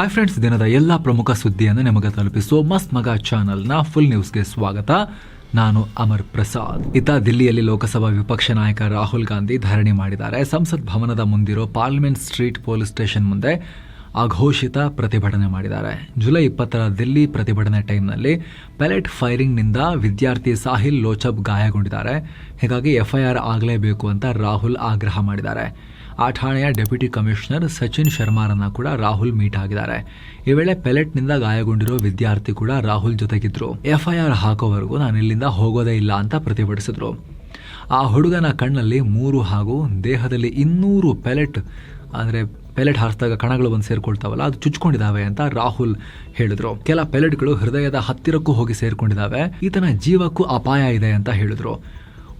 Hi friends, ದಿನದ ಎಲ್ಲ ಪ್ರಮುಖ ಸುದ್ದಿಯನ್ನು ನಿಮಗೆ ತಲುಪಿಸುವ ಮಸ್ತ್ ಮಗ ಚಾನಲ್ನ ಫುಲ್ ನ್ಯೂಸ್ಗೆ ಸ್ವಾಗತ. ನಾನು ಅಮರ್ ಪ್ರಸಾದ್. ದಿಲ್ಲಿಯಲ್ಲಿ ಲೋಕಸಭಾ ವಿಪಕ್ಷ ನಾಯಕ ರಾಹುಲ್ ಗಾಂಧಿ ಧರಣಿ ಮಾಡಿದ್ದಾರೆ. ಸಂಸತ್ ಭವನದ ಮುಂದಿರೋ ಪಾರ್ಲಿಮೆಂಟ್ ಸ್ಟ್ರೀಟ್ ಪೊಲೀಸ್ ಸ್ಟೇಷನ್ ಮುಂದೆ ಅಘೋಷಿತ ಪ್ರತಿಭಟನೆ ಮಾಡಿದ್ದಾರೆ. ಜುಲೈ 20ರ ದಿಲ್ಲಿ ಪ್ರತಿಭಟನೆ ಟೈಮ್ನಲ್ಲಿ ಪೆಲೆಟ್ ಫೈರಿಂಗ್ನಿಂದ ವಿದ್ಯಾರ್ಥಿ ಸಾಹಿಲ್ ಲೋಚಬ್ ಗಾಯಗೊಂಡಿದ್ದಾರೆ. ಹೀಗಾಗಿ ಎಫ್ಐಆರ್ ಆಗಲೇಬೇಕು ಅಂತ ರಾಹುಲ್ ಆಗ್ರಹ ಮಾಡಿದ್ದಾರೆ. ಆ ಠಾಣೆಯ ಡೆಪ್ಯೂಟಿ ಕಮಿಷನರ್ ಸಚಿನ್ ಶರ್ಮಾರನ್ನ ಕೂಡ ರಾಹುಲ್ ಮೀಟ್ ಆಗಿದ್ದಾರೆ. ಈ ವೇಳೆ ಪೆಲೆಟ್ನಿಂದ ಗಾಯಗೊಂಡಿರೋ ವಿದ್ಯಾರ್ಥಿ ಕೂಡ ರಾಹುಲ್ ಜೊತೆಗಿದ್ರು. ಎಫ್ಐಆರ್ ಹಾಕೋವರೆಗೂ ನಾನು ಇಲ್ಲಿಂದ ಹೋಗೋದೇ ಇಲ್ಲ ಅಂತ ಪ್ರತಿಭಟಿಸಿದ್ರು. ಆ ಹುಡುಗನ ಕಣ್ಣಲ್ಲಿ 3 ಹಾಗೂ ದೇಹದಲ್ಲಿ 200 ಪೆಲೆಟ್ ಹಾರಿಸಿದಾಗ ಕಣಗಳು ಬಂದು ಸೇರ್ಕೊಳ್ತಾವಲ್ಲ, ಅದು ಚುಚ್ಕೊಂಡಿದ್ದಾವೆ ಅಂತ ರಾಹುಲ್ ಹೇಳಿದ್ರು. ಕೆಲ ಪೆಲೆಟ್ಗಳು ಹೃದಯದ ಹತ್ತಿರಕ್ಕೂ ಹೋಗಿ ಸೇರ್ಕೊಂಡಿದ್ದಾವೆ, ಈತನ ಜೀವಕ್ಕೂ ಅಪಾಯ ಇದೆ ಅಂತ ಹೇಳಿದ್ರು.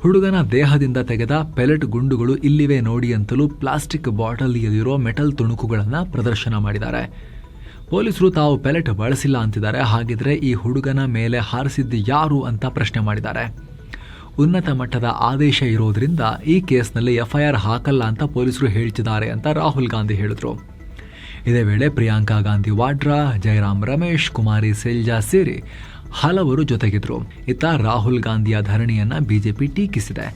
ಹುಡುಗನ ದೇಹದಿಂದ ತೆಗೆದ ಪೆಲೆಟ್ ಗುಂಡುಗಳು ಇಲ್ಲಿವೆ ನೋಡಿ ಅಂತಲೂ ಪ್ಲಾಸ್ಟಿಕ್ ಬಾಟಲಿಯಲ್ಲಿರೋ ಮೆಟಲ್ ತುಣುಕುಗಳನ್ನು ಪ್ರದರ್ಶನ ಮಾಡಿದ್ದಾರೆ. ಪೊಲೀಸರು ತಾವು ಪೆಲೆಟ್ ಬಳಸಿಲ್ಲ ಅಂತಿದ್ದಾರೆ. ಹಾಗಿದ್ರೆ ಈ ಹುಡುಗನ ಮೇಲೆ ಹಾರಿಸಿದ್ದು ಯಾರು ಅಂತ ಪ್ರಶ್ನೆ ಮಾಡಿದ್ದಾರೆ. ಉನ್ನತ ಮಟ್ಟದ ಆದೇಶ ಇರೋದ್ರಿಂದ ಈ ಕೇಸ್ನಲ್ಲಿ ಎಫ್ಐಆರ್ ಹಾಕಲ್ಲ ಅಂತ ಪೊಲೀಸರು ಹೇಳ್ತಿದ್ದಾರೆ ಅಂತ ರಾಹುಲ್ ಗಾಂಧಿ ಹೇಳಿದ್ರು. ಇದೇ ವೇಳೆ ಪ್ರಿಯಾಂಕಾ ಗಾಂಧಿ ವಾಡ್ರಾ, ಜಯರಾಮ್ ರಮೇಶ್, ಕುಮಾರಿ ಸೆಲ್ಜಾ ಸೇರಿ ಹಲವರು ಜೊತೆಗಿದ್ರು. ರಾಹುಲ್ ಗಾಂಧಿಯ ಧರಣಿಯನ್ನ ಬಿಜೆಪಿ ಟೀಕಿಸಿದೆ.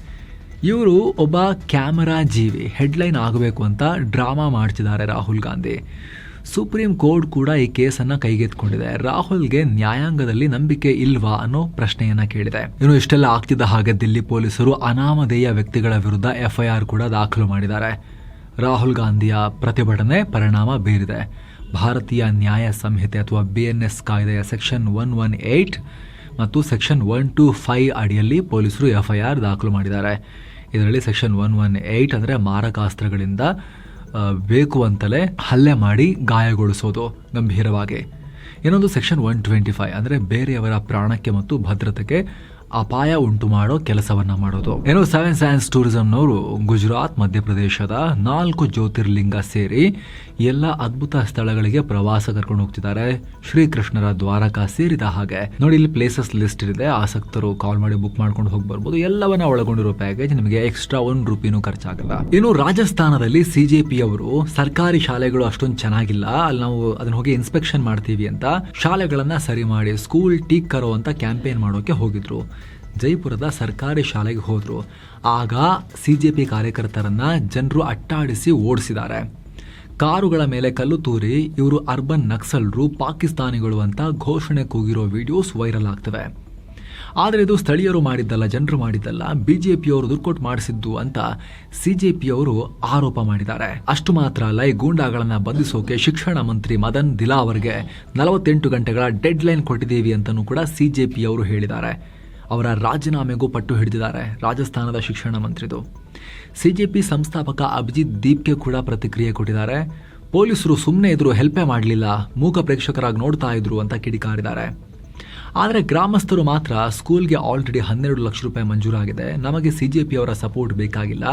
ಇವರು ಒಬ್ಬ ಕ್ಯಾಮರಾ ಜೀವಿ, ಹೆಡ್ಲೈನ್ ಆಗಬೇಕು ಅಂತ ಡ್ರಾಮಾ ಮಾಡ್ತಿದ್ದಾರೆ ರಾಹುಲ್ ಗಾಂಧಿ. ಸುಪ್ರೀಂ ಕೋರ್ಟ್ ಕೂಡ ಈ ಕೇಸನ್ನ ಕೈಗೆತ್ತಿಕೊಂಡಿದೆ. ರಾಹುಲ್ಗೆ ನ್ಯಾಯಾಂಗದಲ್ಲಿ ನಂಬಿಕೆ ಇಲ್ವಾ ಅನ್ನೋ ಪ್ರಶ್ನೆಯನ್ನ ಕೇಳಿದೆ. ಇನ್ನು ಇಷ್ಟೆಲ್ಲ ಆಗ್ತಿದ್ದ ಹಾಗೆ ದಿಲ್ಲಿ ಪೊಲೀಸರು ಅನಾಮಧೇಯ ವ್ಯಕ್ತಿಗಳ ವಿರುದ್ಧ ಎಫ್ಐಆರ್ ಕೂಡ ದಾಖಲು ಮಾಡಿದ್ದಾರೆ. ರಾಹುಲ್ ಗಾಂಧಿಯ ಪ್ರತಿಭಟನೆ ಪರಿಣಾಮ ಬೀರಿದೆ. ಭಾರತೀಯ ನ್ಯಾಯ ಸಂಹಿತೆ ಅಥವಾ BNS ಕಾಯ್ದೆಯ ಸೆಕ್ಷನ್ 118 ಮತ್ತು ಸೆಕ್ಷನ್ 125 ಅಡಿಯಲ್ಲಿ ಪೊಲೀಸರು ಎಫ್ಐಆರ್ ದಾಖಲು ಮಾಡಿದ್ದಾರೆ. ಇದರಲ್ಲಿ ಸೆಕ್ಷನ್ 118 ಅಂದರೆ ಮಾರಕಾಸ್ತ್ರಗಳಿಂದ ಬೇಕು ಅಂತಲೇ ಹಲ್ಲೆ ಮಾಡಿ ಗಾಯಗೊಳಿಸೋದು ಗಂಭೀರವಾಗಿ. ಇನ್ನೊಂದು ಸೆಕ್ಷನ್ 125 ಅಂದರೆ ಬೇರೆಯವರ ಪ್ರಾಣಕ್ಕೆ ಮತ್ತು ಭದ್ರತೆಗೆ ಅಪಾಯ ಉಂಟು ಮಾಡೋ ಕೆಲಸವನ್ನ ಮಾಡೋದು. 7 ಸೈನ್ಸ್ ಟೂರಿಸಂನವರು ಗುಜರಾತ್, ಮಧ್ಯಪ್ರದೇಶದ 4 ಜ್ಯೋತಿರ್ಲಿಂಗ ಸೇರಿ ಎಲ್ಲ ಅದ್ಭುತ ಸ್ಥಳಗಳಿಗೆ ಪ್ರವಾಸ ಕರ್ಕೊಂಡು ಹೋಗ್ತಿದ್ದಾರೆ. ಶ್ರೀಕೃಷ್ಣರ ದ್ವಾರಕಾ ಸೇರಿದ ಹಾಗೆ ನೋಡಿ, ಇಲ್ಲಿ ಪ್ಲೇಸಸ್ ಲಿಸ್ಟ್ ಇದೆ. ಆಸಕ್ತರು ಕಾಲ್ ಮಾಡಿ ಬುಕ್ ಮಾಡ್ಕೊಂಡು ಹೋಗಿ ಬರ್ಬೋದು. ಎಲ್ಲವನ್ನ ಒಳಗೊಂಡಿರೋ ಪ್ಯಾಕೇಜ್ ನಿಮಗೆ ಎಕ್ಸ್ಟ್ರಾ 1 ರೂಪಾಯಿನೂ ಖರ್ಚಾಗಲ್ಲ. ಇನ್ನು ರಾಜಸ್ಥಾನದಲ್ಲಿ CJP ಅವರು ಸರ್ಕಾರಿ ಶಾಲೆಗಳು ಅಷ್ಟೊಂದು ಚೆನ್ನಾಗಿಲ್ಲ, ಅಲ್ಲಿ ನಾವು ಅದನ್ನ ಹೋಗಿ ಇನ್ಸ್ಪೆಕ್ಷನ್ ಮಾಡ್ತೀವಿ ಅಂತ ಶಾಲೆಗಳನ್ನ ಸರಿ ಮಾಡಿ ಸ್ಕೂಲ್ ಟೀಕ್ ಕರೋ ಅಂತ ಕ್ಯಾಂಪೇನ್ ಮಾಡೋಕೆ ಹೋಗಿದ್ರು. ಜೈಪುರದ ಸರ್ಕಾರಿ ಶಾಲೆಗೆ ಹೋದ್ರು. ಆಗ CJP ಕಾರ್ಯಕರ್ತರನ್ನ ಜನರು ಅಟ್ಟಾಡಿಸಿ ಓಡಿಸಿದ್ದಾರೆ. ಕಾರುಗಳ ಮೇಲೆ ಕಲ್ಲು ತೂರಿ ಇವರು ಅರ್ಬನ್ ನಕ್ಸಲರು, ಪಾಕಿಸ್ತಾನಿಗಳು ಅಂತ ಘೋಷಣೆ ಕೂಗಿರೋ ವಿಡಿಯೋಸ್ ವೈರಲ್ ಆಗ್ತವೆ. ಆದರೆ ಇದು ಸ್ಥಳೀಯರು ಮಾಡಿದ್ದಲ್ಲ, ಜನರು ಮಾಡಿದ್ದಲ್ಲ, ಬಿಜೆಪಿಯವರು ದುಡ್ಡು ಮಾಡಿಸಿದ್ದು ಅಂತ CJPಯವರು ಆರೋಪ ಮಾಡಿದ್ದಾರೆ. ಅಷ್ಟು ಮಾತ್ರ ಅಲ್ಲ, ಈ ಗೂಂಡಾಗಳನ್ನ ಬಂಧಿಸೋಕೆ ಶಿಕ್ಷಣ ಮಂತ್ರಿ ಮದನ್ ದಿಲಾವರ್ಗೆ 48 ಗಂಟೆಗಳ ಡೆಡ್ ಲೈನ್ ಕೊಟ್ಟಿದ್ದೀವಿ ಅಂತಲೂ ಕೂಡ CJPಯವರು ಹೇಳಿದ್ದಾರೆ. ಅವರ ರಾಜೀನಾಮೆಗೂ ಪಟ್ಟು ಹಿಡಿದಿದ್ದಾರೆ ರಾಜಸ್ಥಾನದ ಶಿಕ್ಷಣ ಮಂತ್ರಿದು. CJP ಸಂಸ್ಥಾಪಕ ಅಭಿಜಿತ್ ದೀಪ್ಗೆ ಕೂಡ ಪ್ರತಿಕ್ರಿಯೆ ಕೊಟ್ಟಿದ್ದಾರೆ. ಪೊಲೀಸರು ಸುಮ್ಮನೆ ಇದ್ರು, ಹೆಲ್ಪೇ ಮಾಡಲಿಲ್ಲ, ಮೂಕ ಪ್ರೇಕ್ಷಕರಾಗಿ ನೋಡ್ತಾ ಇದ್ರು ಅಂತ ಕಿಡಿಕಾರಿದ್ದಾರೆ. ಆದರೆ ಗ್ರಾಮಸ್ಥರು ಮಾತ್ರ ಸ್ಕೂಲ್ಗೆ ಆಲ್ರೆಡಿ 12 ಲಕ್ಷ ರೂಪಾಯಿ ಮಂಜೂರಾಗಿದೆ, ನಮಗೆ CJPಯವರ ಸಪೋರ್ಟ್ ಬೇಕಾಗಿಲ್ಲ,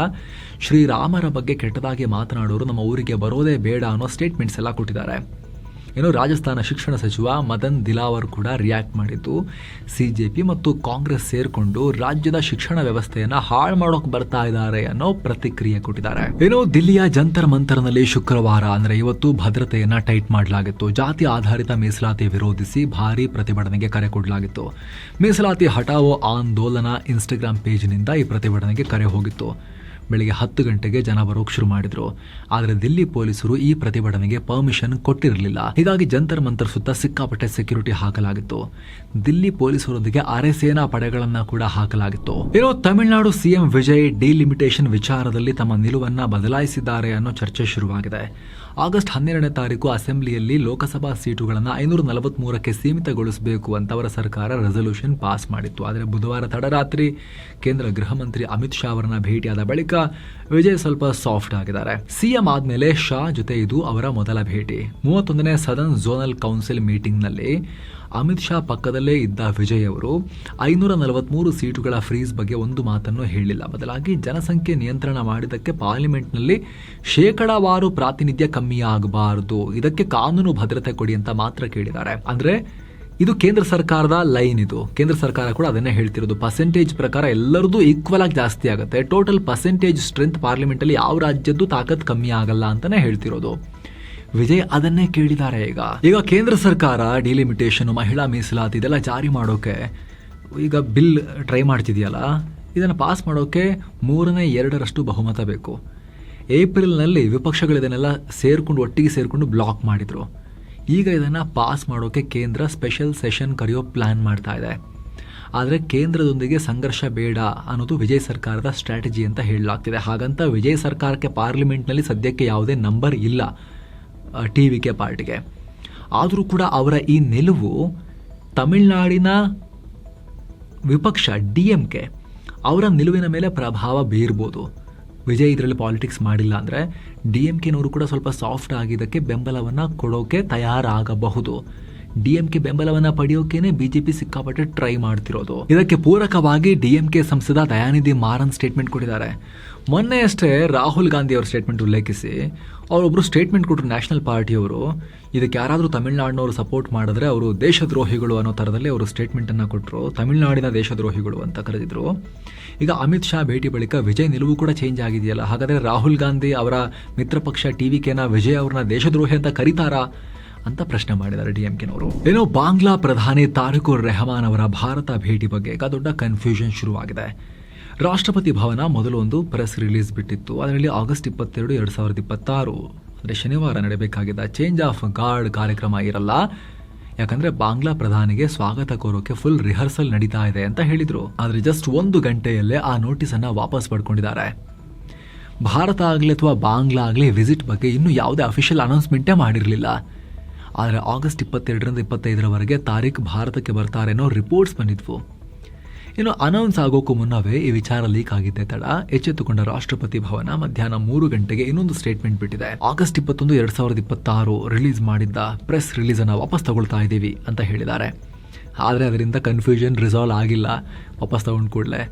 ಶ್ರೀರಾಮರ ಬಗ್ಗೆ ಕೆಟ್ಟದಾಗಿ ಮಾತನಾಡೋರು ನಮ್ಮ ಊರಿಗೆ ಬರೋದೇ ಬೇಡ ಅನ್ನೋ ಸ್ಟೇಟ್ಮೆಂಟ್ಸ್ ಎಲ್ಲ ಕೊಟ್ಟಿದ್ದಾರೆ. ಇನ್ನು ರಾಜಸ್ಥಾನ ಶಿಕ್ಷಣ ಸಚಿವ ಮದನ್ ದಿಲಾವರ್ ಕೂಡ ರಿಯಾಕ್ಟ್ ಮಾಡಿದ್ದು, CJP ಮತ್ತು ಕಾಂಗ್ರೆಸ್ ಸೇರ್ಕೊಂಡು ರಾಜ್ಯದ ಶಿಕ್ಷಣ ವ್ಯವಸ್ಥೆಯನ್ನ ಹಾಳು ಮಾಡೋಕೆ ಬರ್ತಾ ಇದ್ದಾರೆ ಅನ್ನೋ ಪ್ರತಿಕ್ರಿಯೆ ಕೊಟ್ಟಿದ್ದಾರೆ. ಇನ್ನು ದಿಲ್ಲಿಯ ಜಂತರ್ ಮಂತರ್ನಲ್ಲಿ ಶುಕ್ರವಾರ ಅಂದ್ರೆ ಇವತ್ತು ಭದ್ರತೆಯನ್ನ ಟೈಟ್ ಮಾಡಲಾಗಿತ್ತು. ಜಾತಿ ಆಧಾರಿತ ಮೀಸಲಾತಿ ವಿರೋಧಿಸಿ ಭಾರಿ ಪ್ರತಿಭಟನೆಗೆ ಕರೆ ಕೊಡಲಾಗಿತ್ತು. ಮೀಸಲಾತಿ ಹಟಾವೋ ಆಂದೋಲನ ಇನ್ಸ್ಟಾಗ್ರಾಮ್ ಪೇಜ್ನಿಂದ ಈ ಪ್ರತಿಭಟನೆಗೆ ಕರೆ ಹೋಗಿತ್ತು. ಬೆಳಿಗ್ಗೆ 10 ಗಂಟೆಗೆ ಜನ ಬರೋಕ್ ಶುರು ಮಾಡಿದ್ರು. ಆದರೆ ದಿಲ್ಲಿ ಪೊಲೀಸರು ಈ ಪ್ರತಿಭಟನೆಗೆ ಪರ್ಮಿಷನ್ ಕೊಟ್ಟಿರಲಿಲ್ಲ. ಹೀಗಾಗಿ ಜಂತರ್ ಮಂತರ್ ಸುತ್ತ ಸಿಕ್ಕಾಪಟ್ಟೆ ಸೆಕ್ಯೂರಿಟಿ ಹಾಕಲಾಗಿತ್ತು. ದಿಲ್ಲಿ ಪೊಲೀಸರೊಂದಿಗೆ ಅರೆ ಸೇನಾ ಪಡೆಗಳನ್ನ ಕೂಡ ಹಾಕಲಾಗಿತ್ತು. ಇನ್ನು ತಮಿಳುನಾಡು CM ವಿಜಯ್ ಡಿಲಿಮಿಟೇಷನ್ ವಿಚಾರದಲ್ಲಿ ತಮ್ಮ ನಿಲುವನ್ನ ಬದಲಾಯಿಸಿದ್ದಾರೆ ಅನ್ನೋ ಚರ್ಚೆ ಶುರುವಾಗಿದೆ. ಆಗಸ್ಟ್ 12ನೇ ತಾರೀಕು ಅಸೆಂಬ್ಲಿಯಲ್ಲಿ ಲೋಕಸಭಾ ಸೀಟುಗಳನ್ನು 543ಕ್ಕೆ ಸೀಮಿತಗೊಳಿಸಬೇಕು ಅಂತ ಅವರ ಸರ್ಕಾರ ರೆಸಲ್ಯೂಷನ್ ಪಾಸ್ ಮಾಡಿತ್ತು. ಆದರೆ ಬುಧವಾರ ತಡರಾತ್ರಿ ಕೇಂದ್ರ ಗೃಹ ಮಂತ್ರಿ ಅಮಿತ್ ಶಾ ಅವರನ್ನ ಭೇಟಿಯಾದ ಬಳಿಕ ವಿಜಯ್ ಸ್ವಲ್ಪ ಸಾಫ್ಟ್ ಆಗಿದ್ದಾರೆ. CM ಆದ್ಮೇಲೆ ಶಾ ಜೊತೆ ಇದು ಅವರ ಮೊದಲ ಭೇಟಿ. 31ನೇ ಸದನ್ ಝೋನಲ್ ಕೌನ್ಸಿಲ್ ಮೀಟಿಂಗ್ನಲ್ಲಿ ಅಮಿತ್ ಶಾ ಪಕ್ಕದಲ್ಲೇ ಇದ್ದ ವಿಜಯ್ ಅವರು 543 ಸೀಟುಗಳ ಫ್ರೀಸ್ ಬಗ್ಗೆ ಒಂದು ಮಾತನ್ನು ಹೇಳಿಲ್ಲ. ಬದಲಾಗಿ ಜನಸಂಖ್ಯೆ ನಿಯಂತ್ರಣ ಮಾಡಿದ್ದಕ್ಕೆ ಪಾರ್ಲಿಮೆಂಟ್ನಲ್ಲಿ ಶೇಕಡಾವಾರು ಪ್ರಾತಿನಿಧ್ಯ ಕಮ್ಮಿ ಆಗಬಾರದು, ಇದಕ್ಕೆ ಕಾನೂನು ಭದ್ರತೆ ಕೊಡಿ ಅಂತ ಮಾತ್ರ ಕೇಳಿದ್ದಾರೆ. ಅಂದ್ರೆ ಇದು ಕೇಂದ್ರ ಸರ್ಕಾರದ ಲೈನ್. ಇದು ಕೇಂದ್ರ ಸರ್ಕಾರ ಕೂಡ ಅದನ್ನೇ ಹೇಳ್ತಿರೋದು. ಪರ್ಸೆಂಟೇಜ್ ಪ್ರಕಾರ ಎಲ್ಲರದ್ದು ಈಕ್ವಲ್ ಆಗಿ ಜಾಸ್ತಿ ಆಗುತ್ತೆ. ಟೋಟಲ್ ಪರ್ಸೆಂಟೇಜ್ ಸ್ಟ್ರೆಂತ್ ಪಾರ್ಲಿಮೆಂಟ್ ಅಲ್ಲಿ ಯಾವ ರಾಜ್ಯದ್ದು ತಾಕತ್ ಕಮ್ಮಿ ಆಗಲ್ಲ ಅಂತಾನೆ ಹೇಳ್ತಿರೋದು. ವಿಜಯ್ ಅದನ್ನೇ ಕೇಳಿದ್ದಾರೆ. ಈಗ ಕೇಂದ್ರ ಸರ್ಕಾರ ಡಿಲಿಮಿಟೇಷನ್, ಮಹಿಳಾ ಮೀಸಲಾತಿ ಇದೆಲ್ಲ ಜಾರಿ ಮಾಡೋಕೆ ಈಗ ಬಿಲ್ ಟ್ರೈ ಮಾಡ್ತಿದೆಯಲ್ಲ, ಇದನ್ನು ಪಾಸ್ ಮಾಡೋಕೆ 2/3 ಬಹುಮತ ಬೇಕು. ಏಪ್ರಿಲ್ನಲ್ಲಿ ವಿಪಕ್ಷಗಳು ಇದನ್ನೆಲ್ಲ ಒಟ್ಟಿಗೆ ಸೇರಿಕೊಂಡು ಬ್ಲಾಕ್ ಮಾಡಿದ್ರು. ಈಗ ಇದನ್ನು ಪಾಸ್ ಮಾಡೋಕೆ ಕೇಂದ್ರ ಸ್ಪೆಷಲ್ ಸೆಷನ್ ಕರೆಯೋ ಪ್ಲಾನ್ ಮಾಡ್ತಾ ಇದೆ. ಆದರೆ ಕೇಂದ್ರದೊಂದಿಗೆ ಸಂಘರ್ಷ ಬೇಡ ಅನ್ನೋದು ವಿಜಯ್ ಸರ್ಕಾರದ ಸ್ಟ್ರಾಟಜಿ ಅಂತ ಹೇಳಲಾಗ್ತಿದೆ. ಹಾಗಂತ ವಿಜಯ್ ಸರ್ಕಾರಕ್ಕೆ ಪಾರ್ಲಿಮೆಂಟ್ನಲ್ಲಿ ಸದ್ಯಕ್ಕೆ ಯಾವುದೇ ನಂಬರ್ ಇಲ್ಲ TVK ಪಾರ್ಟಿಗೆ. ಆದರೂ ಕೂಡ ಅವರ ಈ ನಿಲುವು ತಮಿಳುನಾಡಿನ ವಿಪಕ್ಷ DMK ಅವರ ನಿಲುವಿನ ಮೇಲೆ ಪ್ರಭಾವ ಬೀರ್ಬೋದು. ವಿಜಯ್ ಇದರಲ್ಲಿ ಪಾಲಿಟಿಕ್ಸ್ ಮಾಡಿಲ್ಲ ಅಂದರೆ DMKನವರು ಕೂಡ ಸ್ವಲ್ಪ ಸಾಫ್ಟ್ ಆಗಿದ್ದಕ್ಕೆ ಬೆಂಬಲವನ್ನು ಕೊಡೋಕೆ ತಯಾರಾಗಬಹುದು. DMK ಬೆಂಬಲವನ್ನು ಪಡೆಯೋಕೆನೆ BJP ಸಿಕ್ಕಾಪಟ್ಟೆ ಟ್ರೈ ಮಾಡ್ತಿರೋದು. ಇದಕ್ಕೆ ಪೂರಕವಾಗಿ DMK ಸಂಸದ ದಯಾನಿಧಿ ಮಾರನ್ ಸ್ಟೇಟ್ಮೆಂಟ್ ಕೊಟ್ಟಿದ್ದಾರೆ. ಮೊನ್ನೆ ಅಷ್ಟೇ ರಾಹುಲ್ ಗಾಂಧಿ ಅವರ ಸ್ಟೇಟ್ಮೆಂಟ್ ಉಲ್ಲೇಖಿಸಿ ಅವರೊಬ್ಬರು ಸ್ಟೇಟ್ಮೆಂಟ್ ಕೊಟ್ಟರು. ನ್ಯಾಷನಲ್ ಪಾರ್ಟಿಯವರು ಇದಕ್ಕೆ ಯಾರಾದರೂ ತಮಿಳುನಾಡಿನವರು ಸಪೋರ್ಟ್ ಮಾಡಿದ್ರೆ ಅವರು ದೇಶದ್ರೋಹಿಗಳು ಅನ್ನೋ ಥರದಲ್ಲಿ ಅವರು ಸ್ಟೇಟ್ಮೆಂಟನ್ನು ಕೊಟ್ಟರು. ತಮಿಳುನಾಡಿನ ದೇಶದ್ರೋಹಿಗಳು ಅಂತ ಕರೆದಿದ್ರು. ಈಗ ಅಮಿತ್ ಶಾ ಭೇಟಿ ಬಳಿಕ ವಿಜಯ್ ನಿಲುವು ಕೂಡ ಚೇಂಜ್ ಆಗಿದೆಯಲ್ಲ. ಹಾಗಾದರೆ ರಾಹುಲ್ ಗಾಂಧಿ ಅವರ ಮಿತ್ರ ಪಕ್ಷ TVKನ ವಿಜಯ್ ಅವ್ರನ್ನ ದೇಶದ್ರೋಹಿ ಅಂತ ಕರೀತಾರಾ ಅಂತ ಪ್ರಶ್ನೆ ಮಾಡಿದ್ದಾರೆ DMKನವರು. ಏನೋ ಬಾಂಗ್ಲಾ ಪ್ರಧಾನಿ ತಾರಿಕುರ್ ರೆಹಮಾನ್ ಅವರ ಭಾರತ ಭೇಟಿ ಬಗ್ಗೆ ಈಗ ದೊಡ್ಡ ಕನ್ಫ್ಯೂಷನ್ ಶುರುವಾಗಿದೆ. ರಾಷ್ಟ್ರಪತಿ ಭವನ ಮೊದಲು ಒಂದು ಪ್ರೆಸ್ ರಿಲೀಸ್ ಬಿಟ್ಟಿತ್ತು. ಅದರಲ್ಲಿ ಆಗಸ್ಟ್ 22, 2026 ಅಂದರೆ ಶನಿವಾರ ನಡೆಯಬೇಕಾಗಿದ್ದ ಚೇಂಜ್ ಆಫ್ ಗಾರ್ಡ್ ಕಾರ್ಯಕ್ರಮ ಇರಲ್ಲ. ಯಾಕಂದ್ರೆ ಬಾಂಗ್ಲಾ ಪ್ರಧಾನಿಗೆ ಸ್ವಾಗತ ಕೋರೋಕೆ ಫುಲ್ ರಿಹರ್ಸಲ್ ನಡೀತಾ ಇದೆ ಅಂತ ಹೇಳಿದ್ರು. ಆದರೆ ಜಸ್ಟ್ 1 ಗಂಟೆಯಲ್ಲೇ ಆ ನೋಟಿಸ್ ಅನ್ನ ವಾಪಸ್ ಪಡ್ಕೊಂಡಿದ್ದಾರೆ. ಭಾರತ ಆಗಲಿ ಅಥವಾ ಬಾಂಗ್ಲಾ ಆಗಲಿ ವಿಸಿಟ್ ಬಗ್ಗೆ ಇನ್ನೂ ಯಾವುದೇ ಅಫಿಷಿಯಲ್ ಅನೌನ್ಸ್ಮೆಂಟೇ ಮಾಡಿರಲಿಲ್ಲ. ಆದರೆ ಆಗಸ್ಟ್ 22ರಿಂದ 25ರವರೆಗೆ ತಾರೀಖ್ ಭಾರತಕ್ಕೆ ಬರ್ತಾರೆ ಅನ್ನೋ ರಿಪೋರ್ಟ್ಸ್ ಬಂದಿದ್ವು. ಇನ್ನು ಅನೌನ್ಸ್ ಆಗೋಕ್ಕೂ ಮುನ್ನವೇ ಈ ವಿಚಾರ ಲೀಕ್ ಆಗಿದ್ದೆ ತಡ ಎಚ್ಚೆತ್ತುಕೊಂಡ ರಾಷ್ಟ್ರಪತಿ ಭವನ ಮಧ್ಯಾಹ್ನ 3 ಗಂಟೆಗೆ ಇನ್ನೊಂದು ಸ್ಟೇಟ್ಮೆಂಟ್ ಬಿಟ್ಟಿದೆ. ಆಗಸ್ಟ್ 21, 2026 ರಿಲೀಸ್ ಮಾಡಿದ್ದ ಪ್ರೆಸ್ ರಿಲೀಸ್ ಅನ್ನ ವಾಪಸ್ ತಗೊಳ್ತಾ ಇದ್ದೀವಿ ಅಂತ ಹೇಳಿದ್ದಾರೆ. ಆದರೆ ಅದರಿಂದ ಕನ್ಫ್ಯೂಷನ್ ರಿಸಾಲ್ವ್ ಆಗಿಲ್ಲ ವಾಪಸ್ ತಗೊಂಡು ಕೂಡಲೇ.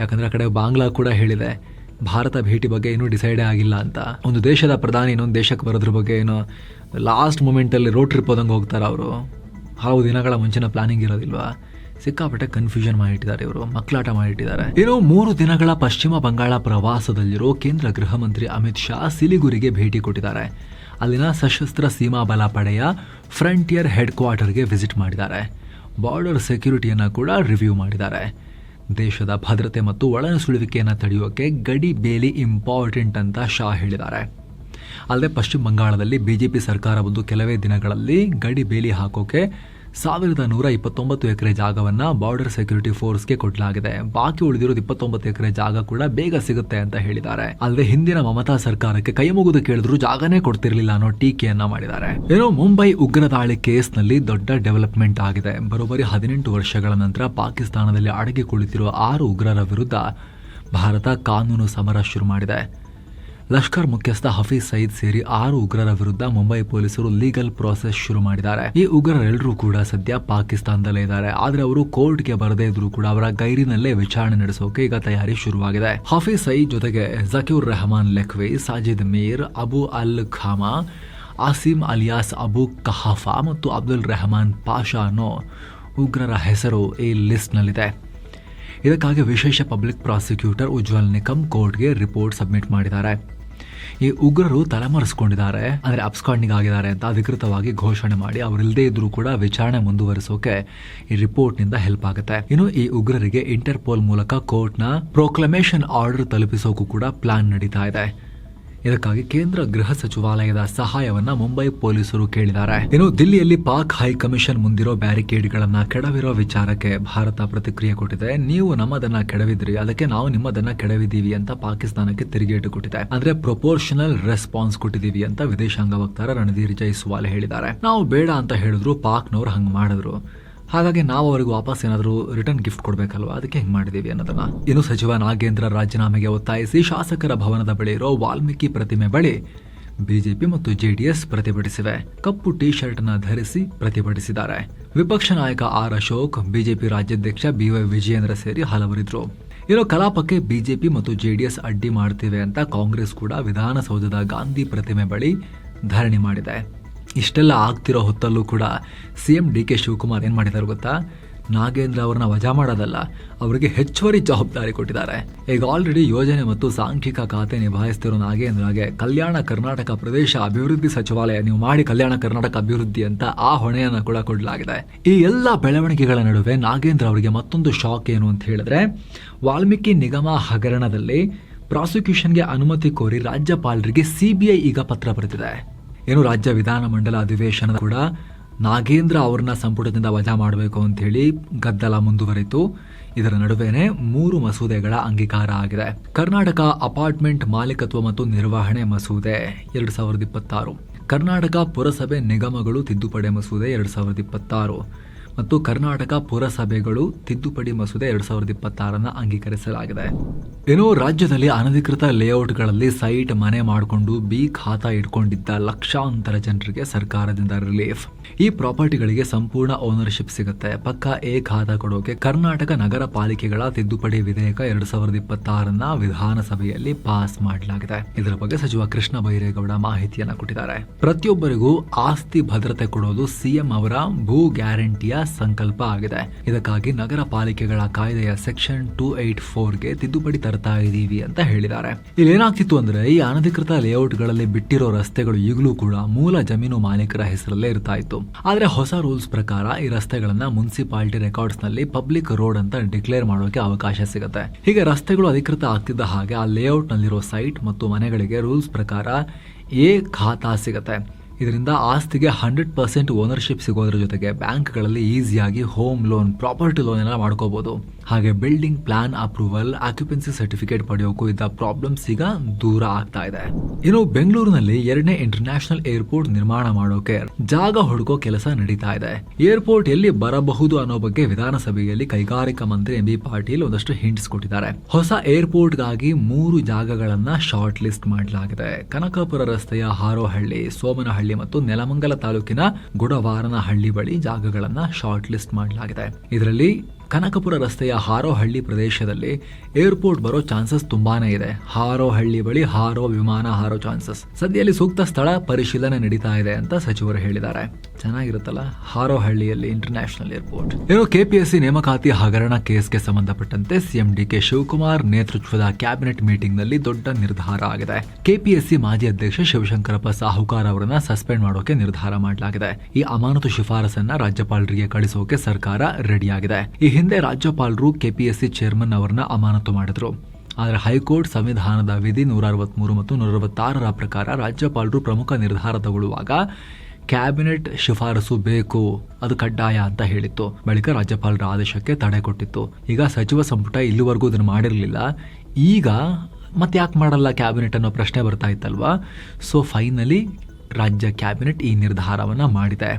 ಯಾಕಂದ್ರೆ ಆ ಕಡೆ ಬಾಂಗ್ಲಾ ಕೂಡ ಹೇಳಿದೆ ಭಾರತ ಭೇಟಿ ಬಗ್ಗೆ ಏನೂ ಡಿಸೈಡೇ ಆಗಿಲ್ಲ ಅಂತ. ಒಂದು ದೇಶದ ಪ್ರಧಾನಿ ಇನ್ನೊಂದು ದೇಶಕ್ಕೆ ಬರೋದ್ರ ಬಗ್ಗೆ ಏನೋ ಲಾಸ್ಟ್ ಮೂಮೆಂಟಲ್ಲಿ ರೋಡ್ ಟ್ರಿಪ್ ಹೋದಂಗೆ ಹೋಗ್ತಾರೆ ಅವರು. ಹಲವು ದಿನಗಳ ಮುಂಚಿನ ಪ್ಲಾನಿಂಗ್ ಇರೋದಿಲ್ವಾ? ಸಿಕ್ಕಾಪಟ್ಟೆ ಕನ್ಫ್ಯೂಷನ್ ಮಾಡಿಟ್ಟಿದ್ದಾರೆ ಇವರು, ಮಕ್ಕಳಾಟ ಮಾಡಿಟ್ಟಿದ್ದಾರೆ. ಇನ್ನು 3 ದಿನಗಳ ಪಶ್ಚಿಮ ಬಂಗಾಳ ಪ್ರವಾಸದಲ್ಲಿರೋ ಕೇಂದ್ರ ಗೃಹ ಮಂತ್ರಿ ಅಮಿತ್ ಶಾ ಸಿಲಿಗುರಿಗೆ ಭೇಟಿ ಕೊಟ್ಟಿದ್ದಾರೆ. ಅಲ್ಲಿನ ಸಶಸ್ತ್ರ ಸೀಮಾ ಬಲ ಪಡೆಯ ಫ್ರಂಟಿಯರ್ ಹೆಡ್ ಕ್ವಾರ್ಟರ್ಗೆ ವಿಸಿಟ್ ಮಾಡಿದ್ದಾರೆ. ಬಾರ್ಡರ್ ಸೆಕ್ಯೂರಿಟಿಯನ್ನು ಕೂಡ ರಿವ್ಯೂ ಮಾಡಿದ್ದಾರೆ. ದೇಶದ ಭದ್ರತೆ ಮತ್ತು ಒಳನುಸುಳುವಿಕೆಯನ್ನು ತಡೆಯೋಕೆ ಗಡಿ ಬೇಲಿ ಇಂಪಾರ್ಟೆಂಟ್ ಅಂತ ಶಾ ಹೇಳಿದ್ದಾರೆ. ಅಲ್ಲದೆ ಪಶ್ಚಿಮ ಬಂಗಾಳದಲ್ಲಿ BJP ಸರ್ಕಾರ ಬಂದು ಕೆಲವೇ ದಿನಗಳಲ್ಲಿ ಗಡಿ ಬೇಲಿ ಹಾಕೋಕೆ 1129 ಎಕರೆ ಜಾಗವನ್ನು ಬಾರ್ಡರ್ ಸೆಕ್ಯೂರಿಟಿ ಫೋರ್ಸ್ಗೆ ಕೊಡಲಾಗಿದೆ. ಬಾಕಿ ಉಳಿದಿರೋದು 29 ಎಕರೆ ಜಾಗ ಕೂಡ ಬೇಗ ಸಿಗುತ್ತೆ ಅಂತ ಹೇಳಿದ್ದಾರೆ. ಅಲ್ಲದೆ ಹಿಂದಿನ ಮಮತಾ ಸರ್ಕಾರಕ್ಕೆ ಕೈ ಮುಗಿದು ಕೇಳಿದ್ರು ಜಾಗನೇ ಕೊಡ್ತಿರ್ಲಿಲ್ಲ ಅನ್ನೋ ಟೀಕೆಯನ್ನ ಮಾಡಿದ್ದಾರೆ. ಏನೋ ಮುಂಬೈ ಉಗ್ರ ದಾಳಿ ಕೇಸ್ನಲ್ಲಿ ದೊಡ್ಡ ಡೆವಲಪ್ಮೆಂಟ್ ಆಗಿದೆ. ಬರೋಬ್ಬರಿ 18 ವರ್ಷಗಳ ನಂತರ ಪಾಕಿಸ್ತಾನದಲ್ಲಿ ಅಡಗಿ ಕುಳಿತಿರುವ 6 ಉಗ್ರರ ವಿರುದ್ಧ ಭಾರತ ಕಾನೂನು ಸಮರ ಶುರು ಮಾಡಿದೆ. ಲಷ್ಕರ್ ಮುಖ್ಯಸ್ಥ ಹಫೀಜ್ ಸಯೀದ್ ಸೇರಿ 6 ಉಗ್ರರ ವಿರುದ್ಧ ಮುಂಬೈ ಪೊಲೀಸರು ಲೀಗಲ್ ಪ್ರಾಸೆಸ್ ಶುರು ಮಾಡಿದ್ದಾರೆ. ಈ ಉಗ್ರರೆಲ್ಲರೂ ಕೂಡ ಸದ್ಯ ಪಾಕಿಸ್ತಾನದಲ್ಲೇ ಇದ್ದಾರೆ. ಆದ್ರೆ ಅವರು ಕೋರ್ಟ್ಗೆ ಬರದೇ ಇದ್ರೂ ಕೂಡ ಅವರ ಗೈರಿನಲ್ಲೇ ವಿಚಾರಣೆ ನಡೆಸೋಕೆ ಈಗ ತಯಾರಿ ಶುರುವಾಗಿದೆ. ಹಫೀಜ್ ಸಯೀದ್ ಜೊತೆಗೆ ಜಕೀರ್ ರೆಹಮಾನ್ ಲೆಖ್ವಿ, ಸಾಜಿದ್ ಮೀರ್, ಅಬು ಅಲ್ ಖಾಮಾ, ಆಸಿಮ್ ಅಲಿಯಾಸ್ ಅಬು ಕಹಾಫಾ ಮತ್ತು ಅಬ್ದುಲ್ ರೆಹಮಾನ್ ಪಾಷಾ ಅನ್ನೋ ಉಗ್ರರ ಹೆಸರು ಈ ಲಿಸ್ಟ್ನಲ್ಲಿದೆ. ಇದಕ್ಕಾಗಿ ವಿಶೇಷ ಪಬ್ಲಿಕ್ ಪ್ರಾಸಿಕ್ಯೂಟರ್ ಉಜ್ವಲ್ ನಿಕಮ್ ಕೋರ್ಟ್ಗೆ ರಿಪೋರ್ಟ್ ಸಬ್ಮಿಟ್ ಮಾಡಿದ್ದಾರೆ. ಈ ಉಗ್ರರು ತಲೆಮರೆಸಿಕೊಂಡಿದ್ದಾರೆ, ಅಂದರೆ ಅಬ್ಸ್ಕಾಂಡಿಂಗ್ ಆಗಿದ್ದಾರೆ ಅಂತ ಅಧಿಕೃತವಾಗಿ ಘೋಷಣೆ ಮಾಡಿ ಅವರಿಲ್ಲದೇ ಇದ್ರೂ ಕೂಡ ವಿಚಾರಣೆ ಮುಂದುವರಿಸೋಕೆ ಈ ರಿಪೋರ್ಟ್ನಿಂದ ಹೆಲ್ಪ್ ಆಗುತ್ತೆ. ಇನ್ನು ಈ ಉಗ್ರರಿಗೆ ಇಂಟರ್ಪೋಲ್ ಮೂಲಕ ಕೋರ್ಟ್ನ ಪ್ರೊಕ್ಲಮೇಷನ್ ಆರ್ಡರ್ ತಲುಪಿಸೋಕು ಕೂಡ ಪ್ಲಾನ್ ನಡೀತಾ ಇದೆ. ಇದಕ್ಕಾಗಿ ಕೇಂದ್ರ ಗೃಹ ಸಚಿವಾಲಯದ ಸಹಾಯವನ್ನ ಮುಂಬೈ ಪೊಲೀಸರು ಕೇಳಿದ್ದಾರೆ. ಇನ್ನು ದಿಲ್ಲಿಯಲ್ಲಿ ಪಾಕ್ ಹೈಕಮಿಷನ್ ಮುಂದಿರೋ ಬ್ಯಾರಿಕೇಡ್ಗಳನ್ನ ಕೆಡವಿರೋ ವಿಚಾರಕ್ಕೆ ಭಾರತ ಪ್ರತಿಕ್ರಿಯೆ ಕೊಟ್ಟಿದೆ. ನೀವು ನಮ್ಮದನ್ನ ಕೆಡವಿದ್ರಿ, ಅದಕ್ಕೆ ನಾವು ನಿಮ್ಮದನ್ನ ಕೆಡವಿದೀವಿ ಅಂತ ಪಾಕಿಸ್ತಾನಕ್ಕೆ ತಿರುಗೇಟು ಕೊಟ್ಟಿದೆ. ಅಂದ್ರೆ ಪ್ರೊಪೋರ್ಷನಲ್ ರೆಸ್ಪಾನ್ಸ್ ಕೊಟ್ಟಿದೀವಿ ಅಂತ ವಿದೇಶಾಂಗ ವಕ್ತಾರ ರಣಧೀರ್ ಜೈಸ್ವಾಲ್ ಹೇಳಿದ್ದಾರೆ. ನಾವು ಬೇಡ ಅಂತ ಹೇಳಿದ್ರು ಪಾಕ್ನವ್ರು ಹಂಗ್ ಮಾಡಿದ್ರು, ಹಾಗಾಗಿ ನಾವು ಅವರಿಗೆ ವಾಪಸ್ ಏನಾದರೂ ರಿಟರ್ನ್ ಗಿಫ್ಟ್ ಕೊಡಬೇಕಲ್ವಾ, ಅದಕ್ಕೆ ಹೆಂಗ್ ಮಾಡಿದೀವಿ ಅನ್ನೋದನ್ನ. ಇನ್ನು ಸಚಿವ ನಾಗೇಂದ್ರ ರಾಜೀನಾಮೆಗೆ ಒತ್ತಾಯಿಸಿ ಶಾಸಕರ ಭವನದ ಬಳಿ ಇರೋ ವಾಲ್ಮೀಕಿ ಪ್ರತಿಮೆ ಬಳಿ ಬಿಜೆಪಿ ಮತ್ತು ಜೆಡಿಎಸ್ ಪ್ರತಿಭಟಿಸಿವೆ. ಕಪ್ಪು ಟೀ ಶರ್ಟ್ ನ ಧರಿಸಿ ಪ್ರತಿಭಟಿಸಿದ್ದಾರೆ. ವಿಪಕ್ಷ ನಾಯಕ ಆರ್ ಅಶೋಕ್, ಬಿಜೆಪಿ ರಾಜ್ಯಾಧ್ಯಕ್ಷ BY ವಿಜಯೇಂದ್ರ ಸೇರಿ ಹಲವರಿದ್ರು. ಇನ್ನು ಕಲಾಪಕ್ಕೆ ಬಿಜೆಪಿ ಮತ್ತು ಜೆಡಿಎಸ್ ಅಡ್ಡಿ ಮಾಡ್ತಿವೆ ಅಂತ ಕಾಂಗ್ರೆಸ್ ಕೂಡ ವಿಧಾನಸೌಧದ ಗಾಂಧಿ ಪ್ರತಿಮೆ ಬಳಿ ಧರಣಿ ಮಾಡಿದೆ. ಇಷ್ಟೆಲ್ಲ ಆಗ್ತಿರೋ ಹೊತ್ತಲ್ಲೂ ಕೂಡ CM DK ಶಿವಕುಮಾರ್ ಏನ್ ಮಾಡಿದ್ದಾರೆ ಗೊತ್ತಾ, ನಾಗೇಂದ್ರ ಅವರನ್ನ ವಜಾ ಮಾಡೋದಲ್ಲ, ಅವರಿಗೆ ಹೆಚ್ಚುವರಿ ಜವಾಬ್ದಾರಿ ಕೊಟ್ಟಿದ್ದಾರೆ. ಈಗ ಆಲ್ರೆಡಿ ಯೋಜನೆ ಮತ್ತು ಸಾಂಖ್ಯಿಕ ಖಾತೆ ನಿಭಾಯಿಸ್ತಿರೋ ನಾಗೇಂದ್ರಗೆ ಕಲ್ಯಾಣ ಕರ್ನಾಟಕ ಪ್ರದೇಶ ಅಭಿವೃದ್ಧಿ ಸಚಿವಾಲಯ, ನೀವು ಮಾಡಿ ಕಲ್ಯಾಣ ಕರ್ನಾಟಕ ಅಭಿವೃದ್ಧಿ ಅಂತ ಆ ಹೊಣೆಯನ್ನ ಕೂಡ ಕೊಡಲಾಗಿದೆ. ಈ ಎಲ್ಲ ಬೆಳವಣಿಗೆಗಳ ನಡುವೆ ನಾಗೇಂದ್ರ ಅವರಿಗೆ ಮತ್ತೊಂದು ಶಾಕ್ ಏನು ಅಂತ ಹೇಳಿದ್ರೆ, ವಾಲ್ಮೀಕಿ ನಿಗಮ ಹಗರಣದಲ್ಲಿ ಪ್ರಾಸಿಕ್ಯೂಷನ್ಗೆ ಅನುಮತಿ ಕೋರಿ ರಾಜ್ಯಪಾಲರಿಗೆ ಸಿಬಿಐ ಈಗ ಪತ್ರ ಬರೆದಿದೆ. ಏನು ರಾಜ್ಯ ವಿಧಾನಮಂಡಲ ಅಧಿವೇಶನ ಕೂಡ ನಾಗೇಂದ್ರ ಅವ್ರನ್ನ ಸಂಪುಟದಿಂದ ವಜಾ ಮಾಡಬೇಕು ಅಂತ ಹೇಳಿ ಗದ್ದಲ ಮುಂದುವರಿತು. ಇದರ ನಡುವೆನೆ 3 ಮಸೂದೆಗಳ ಅಂಗೀಕಾರ ಆಗಿದೆ. ಕರ್ನಾಟಕ ಅಪಾರ್ಟ್ಮೆಂಟ್ ಮಾಲೀಕತ್ವ ಮತ್ತು ನಿರ್ವಹಣೆ ಮಸೂದೆ 2026, ಕರ್ನಾಟಕ ಪುರಸಭೆ ನಿಗಮಗಳು ತಿದ್ದುಪಡಿ ಮಸೂದೆ 2026 ಮತ್ತು ಕರ್ನಾಟಕ ಪುರಸಭೆಗಳು ತಿದ್ದುಪಡಿ ಮಸೂದೆ 2026 ಅಂಗೀಕರಿಸಲಾಗಿದೆ. ಏನೋ ರಾಜ್ಯದಲ್ಲಿ ಅನಧಿಕೃತ ಲೇಔಟ್ಗಳಲ್ಲಿ ಸೈಟ್ ಮನೆ ಮಾಡಿಕೊಂಡು ಬಿ ಖಾತಾ ಇಟ್ಕೊಂಡಿದ್ದ ಲಕ್ಷಾಂತರ ಜನರಿಗೆ ಸರ್ಕಾರದಿಂದ ರಿಲೀಫ್. ಈ ಪ್ರಾಪರ್ಟಿಗಳಿಗೆ ಸಂಪೂರ್ಣ ಓನರ್ಶಿಪ್ ಸಿಗುತ್ತೆ. ಪಕ್ಕ ಎ ಖಾತಾ ಕೊಡೋಕೆ ಕರ್ನಾಟಕ ನಗರ ಪಾಲಿಕೆಗಳ ತಿದ್ದುಪಡಿ ವಿಧೇಯಕ 2026 ವಿಧಾನಸಭೆಯಲ್ಲಿ ಪಾಸ್ ಮಾಡಲಾಗಿದೆ. ಇದರ ಬಗ್ಗೆ ಸಚಿವ ಕೃಷ್ಣ ಬೈರೇಗೌಡ ಮಾಹಿತಿಯನ್ನ ಕೊಟ್ಟಿದ್ದಾರೆ. ಪ್ರತಿಯೊಬ್ಬರಿಗೂ ಆಸ್ತಿ ಭದ್ರತೆ ಕೊಡೋದು ಸಿಎಂ ಅವರ ಭೂ ಗ್ಯಾರಂಟಿಯ ಸಂಕಲ್ಪ ಆಗಿದೆ. ಇದಕ್ಕಾಗಿ ನಗರ ಪಾಲಿಕೆಗಳ ಕಾಯ್ದೆಯ ಸೆಕ್ಷನ್ 284ಗೆ ತಿದ್ದುಪಡಿ ತರ್ತಾ ಇದೀವಿ ಅಂತ ಹೇಳಿದ್ದಾರೆ. ಇಲ್ಲಿ ಏನಾಗ್ತಿತ್ತು ಅಂದ್ರೆ, ಈ ಅನಧಿಕೃತ ಲೇಔಟ್ಗಳಲ್ಲಿ ಬಿಟ್ಟಿರೋ ರಸ್ತೆಗಳು ಈಗಲೂ ಕೂಡ ಮೂಲ ಜಮೀನು ಮಾಲೀಕರ ಹೆಸರಲ್ಲೇ ಇರ್ತಾ ಇತ್ತು. ಆದ್ರೆ ಹೊಸ ರೂಲ್ಸ್ ಪ್ರಕಾರ ಈ ರಸ್ತೆಗಳನ್ನ ಮುನ್ಸಿಪಾಲಿಟಿ ರೆಕಾರ್ಡ್ಸ್ ನಲ್ಲಿ ಪಬ್ಲಿಕ್ ರೋಡ್ ಅಂತ ಡಿಕ್ಲೇರ್ ಮಾಡೋಕೆ ಅವಕಾಶ ಸಿಗುತ್ತೆ. ಹೀಗೆ ರಸ್ತೆಗಳು ಅಧಿಕೃತ ಆಗ್ತಿದ್ದ ಹಾಗೆ ಆ ಲೇಔಟ್ ನಲ್ಲಿರೋ ಸೈಟ್ ಮತ್ತು ಮನೆಗಳಿಗೆ ರೂಲ್ಸ್ ಪ್ರಕಾರ ಎ ಖಾತಾ ಸಿಗುತ್ತೆ. ಇದರಿಂದ ಆಸ್ತಿಗೆ 100% ಓನರ್ಶಿಪ್ ಸಿಗೋದ್ರ ಜೊತೆಗೆ ಬ್ಯಾಂಕ್ಗಳಲ್ಲಿ ಈಸಿಯಾಗಿ ಹೋಮ್ ಲೋನ್, ಪ್ರಾಪರ್ಟಿ ಲೋನ್ ಎಲ್ಲ ಮಾಡ್ಕೋಬಹುದು. ಹಾಗೆ building plan approval, occupancy certificate ಪಡೆಯೋಕು ಇದ್ದ ಪ್ರಾಬ್ಲಮ್ಸ್ ಈಗ ದೂರ ಆಗ್ತಾ ಇದೆ. ಇನ್ನು ಬೆಂಗಳೂರಿನಲ್ಲಿ 2ನೇ ಇಂಟರ್ನ್ಯಾಷನಲ್ ಏರ್ಪೋರ್ಟ್ ನಿರ್ಮಾಣ ಮಾಡೋಕೆ ಜಾಗ ಹುಡುಕೋ ಕೆಲಸ ನಡೀತಾ ಇದೆ. ಏರ್ಪೋರ್ಟ್ ಎಲ್ಲಿ ಬರಬಹುದು ಅನ್ನೋ ಬಗ್ಗೆ ವಿಧಾನಸಭೆಯಲ್ಲಿ ಕೈಗಾರಿಕಾ ಮಂತ್ರಿ ಎಂ ಬಿ ಪಾಟೀಲ್ ಒಂದಷ್ಟು ಹಿಂಟ್ಸ್ ಕೊಟ್ಟಿದ್ದಾರೆ. ಹೊಸ ಏರ್ಪೋರ್ಟ್ಗಾಗಿ 3 ಜಾಗಗಳನ್ನ ಶಾರ್ಟ್ ಲಿಸ್ಟ್ ಮಾಡಲಾಗಿದೆ. ಕನಕಪುರ ರಸ್ತೆಯ ಹಾರೋಹಳ್ಳಿ, ಸೋಮನಹಳ್ಳಿ ಮತ್ತು ನೆಲಮಂಗಲ ತಾಲೂಕಿನ ಗುಡವಾರನಹಳ್ಳಿ ಬಳಿ ಜಾಗಗಳನ್ನ ಶಾರ್ಟ್ ಲಿಸ್ಟ್ ಮಾಡಲಾಗಿದೆ. ಇದರಲ್ಲಿ ಕನಕಪುರ ರಸ್ತೆಯ ಹಾರೋಹಳ್ಳಿ ಪ್ರದೇಶದಲ್ಲಿ ಏರ್ಪೋರ್ಟ್ ಬರೋ ಚಾನ್ಸಸ್ ತುಂಬಾನೇ ಇದೆ. ಹಾರೋಹಳ್ಳಿ ಬಳಿ ವಿಮಾನ ಹಾರೋ ಚಾನ್ಸಸ್. ಸದ್ಯದಲ್ಲಿ ಸೂಕ್ತ ಸ್ಥಳ ಪರಿಶೀಲನೆ ನಡೀತಾ ಇದೆ ಅಂತ ಸಚಿವರು ಹೇಳಿದ್ದಾರೆ. ಚೆನ್ನಾಗಿರುತ್ತಲ್ಲ ಹಾರೋಹಳ್ಳಿಯಲ್ಲಿ ಇಂಟರ್ನ್ಯಾಷನಲ್ ಏರ್ಪೋರ್ಟ್. ಏನೋ ಕೆಪಿಎಸ್ಸಿ ನೇಮಕಾತಿ ಹಗರಣ ಕೇಸ್ಗೆ ಸಂಬಂಧಪಟ್ಟಂತೆ ಸಿಎಂ ಡಿಕೆ ಶಿವಕುಮಾರ್ ನೇತೃತ್ವದ ಕ್ಯಾಬಿನೆಟ್ ಮೀಟಿಂಗ್ ನಲ್ಲಿ ದೊಡ್ಡ ನಿರ್ಧಾರ ಆಗಿದೆ. ಕೆಪಿಎಸ್ಸಿ ಮಾಜಿ ಅಧ್ಯಕ್ಷ ಶಿವಶಂಕರಪ್ಪ ಸಾಹುಕಾರ್ ಅವರನ್ನ ಸಸ್ಪೆಂಡ್ ಮಾಡೋಕೆ ನಿರ್ಧಾರ ಮಾಡಲಾಗಿದೆ. ಈ ಅಮಾನತು ಶಿಫಾರಸನ್ನ ರಾಜ್ಯಪಾಲರಿಗೆ ಕಳಿಸೋಕೆ ಸರ್ಕಾರ ರೆಡಿಯಾಗಿದೆ. ಈ ಹಿಂದೆ ರಾಜ್ಯಪಾಲರು ಕೆಪಿಎಸ್ಸಿ ಚೇರ್ಮನ್ ಅವರನ್ನ ಅಮಾನತು ಮಾಡಿದ್ರು. ಆದರೆ ಹೈಕೋರ್ಟ್ ಸಂವಿಧಾನದ ವಿಧಿ 163 ಮತ್ತು 166 ಪ್ರಕಾರ ರಾಜ್ಯಪಾಲರು ಪ್ರಮುಖ ನಿರ್ಧಾರ ತಗೊಳ್ಳುವಾಗ ಕ್ಯಾಬಿನೆಟ್ ಶಿಫಾರಸು ಬೇಕು, ಅದು ಕಡ್ಡಾಯ ಅಂತ ಹೇಳಿತ್ತು. ಬಳಿಕ ರಾಜ್ಯಪಾಲರ ಆದೇಶಕ್ಕೆ ತಡೆ ಕೊಟ್ಟಿತ್ತು. ಈಗ ಸಚಿವ ಸಂಪುಟ ಇಲ್ಲಿವರೆಗೂ ಇದನ್ನು ಮಾಡಿರಲಿಲ್ಲ. ಈಗ ಮತ್ತೆ ಯಾಕೆ ಮಾಡಲ್ಲ ಕ್ಯಾಬಿನೆಟ್ ಅನ್ನೋ ಪ್ರಶ್ನೆ ಬರ್ತಾ ಇತ್ತಲ್ವಾ. ಸೊ ಫೈನಲಿ ರಾಜ್ಯ ಕ್ಯಾಬಿನೆಟ್ ಈ ನಿರ್ಧಾರವನ್ನ ಮಾಡಿದೆ.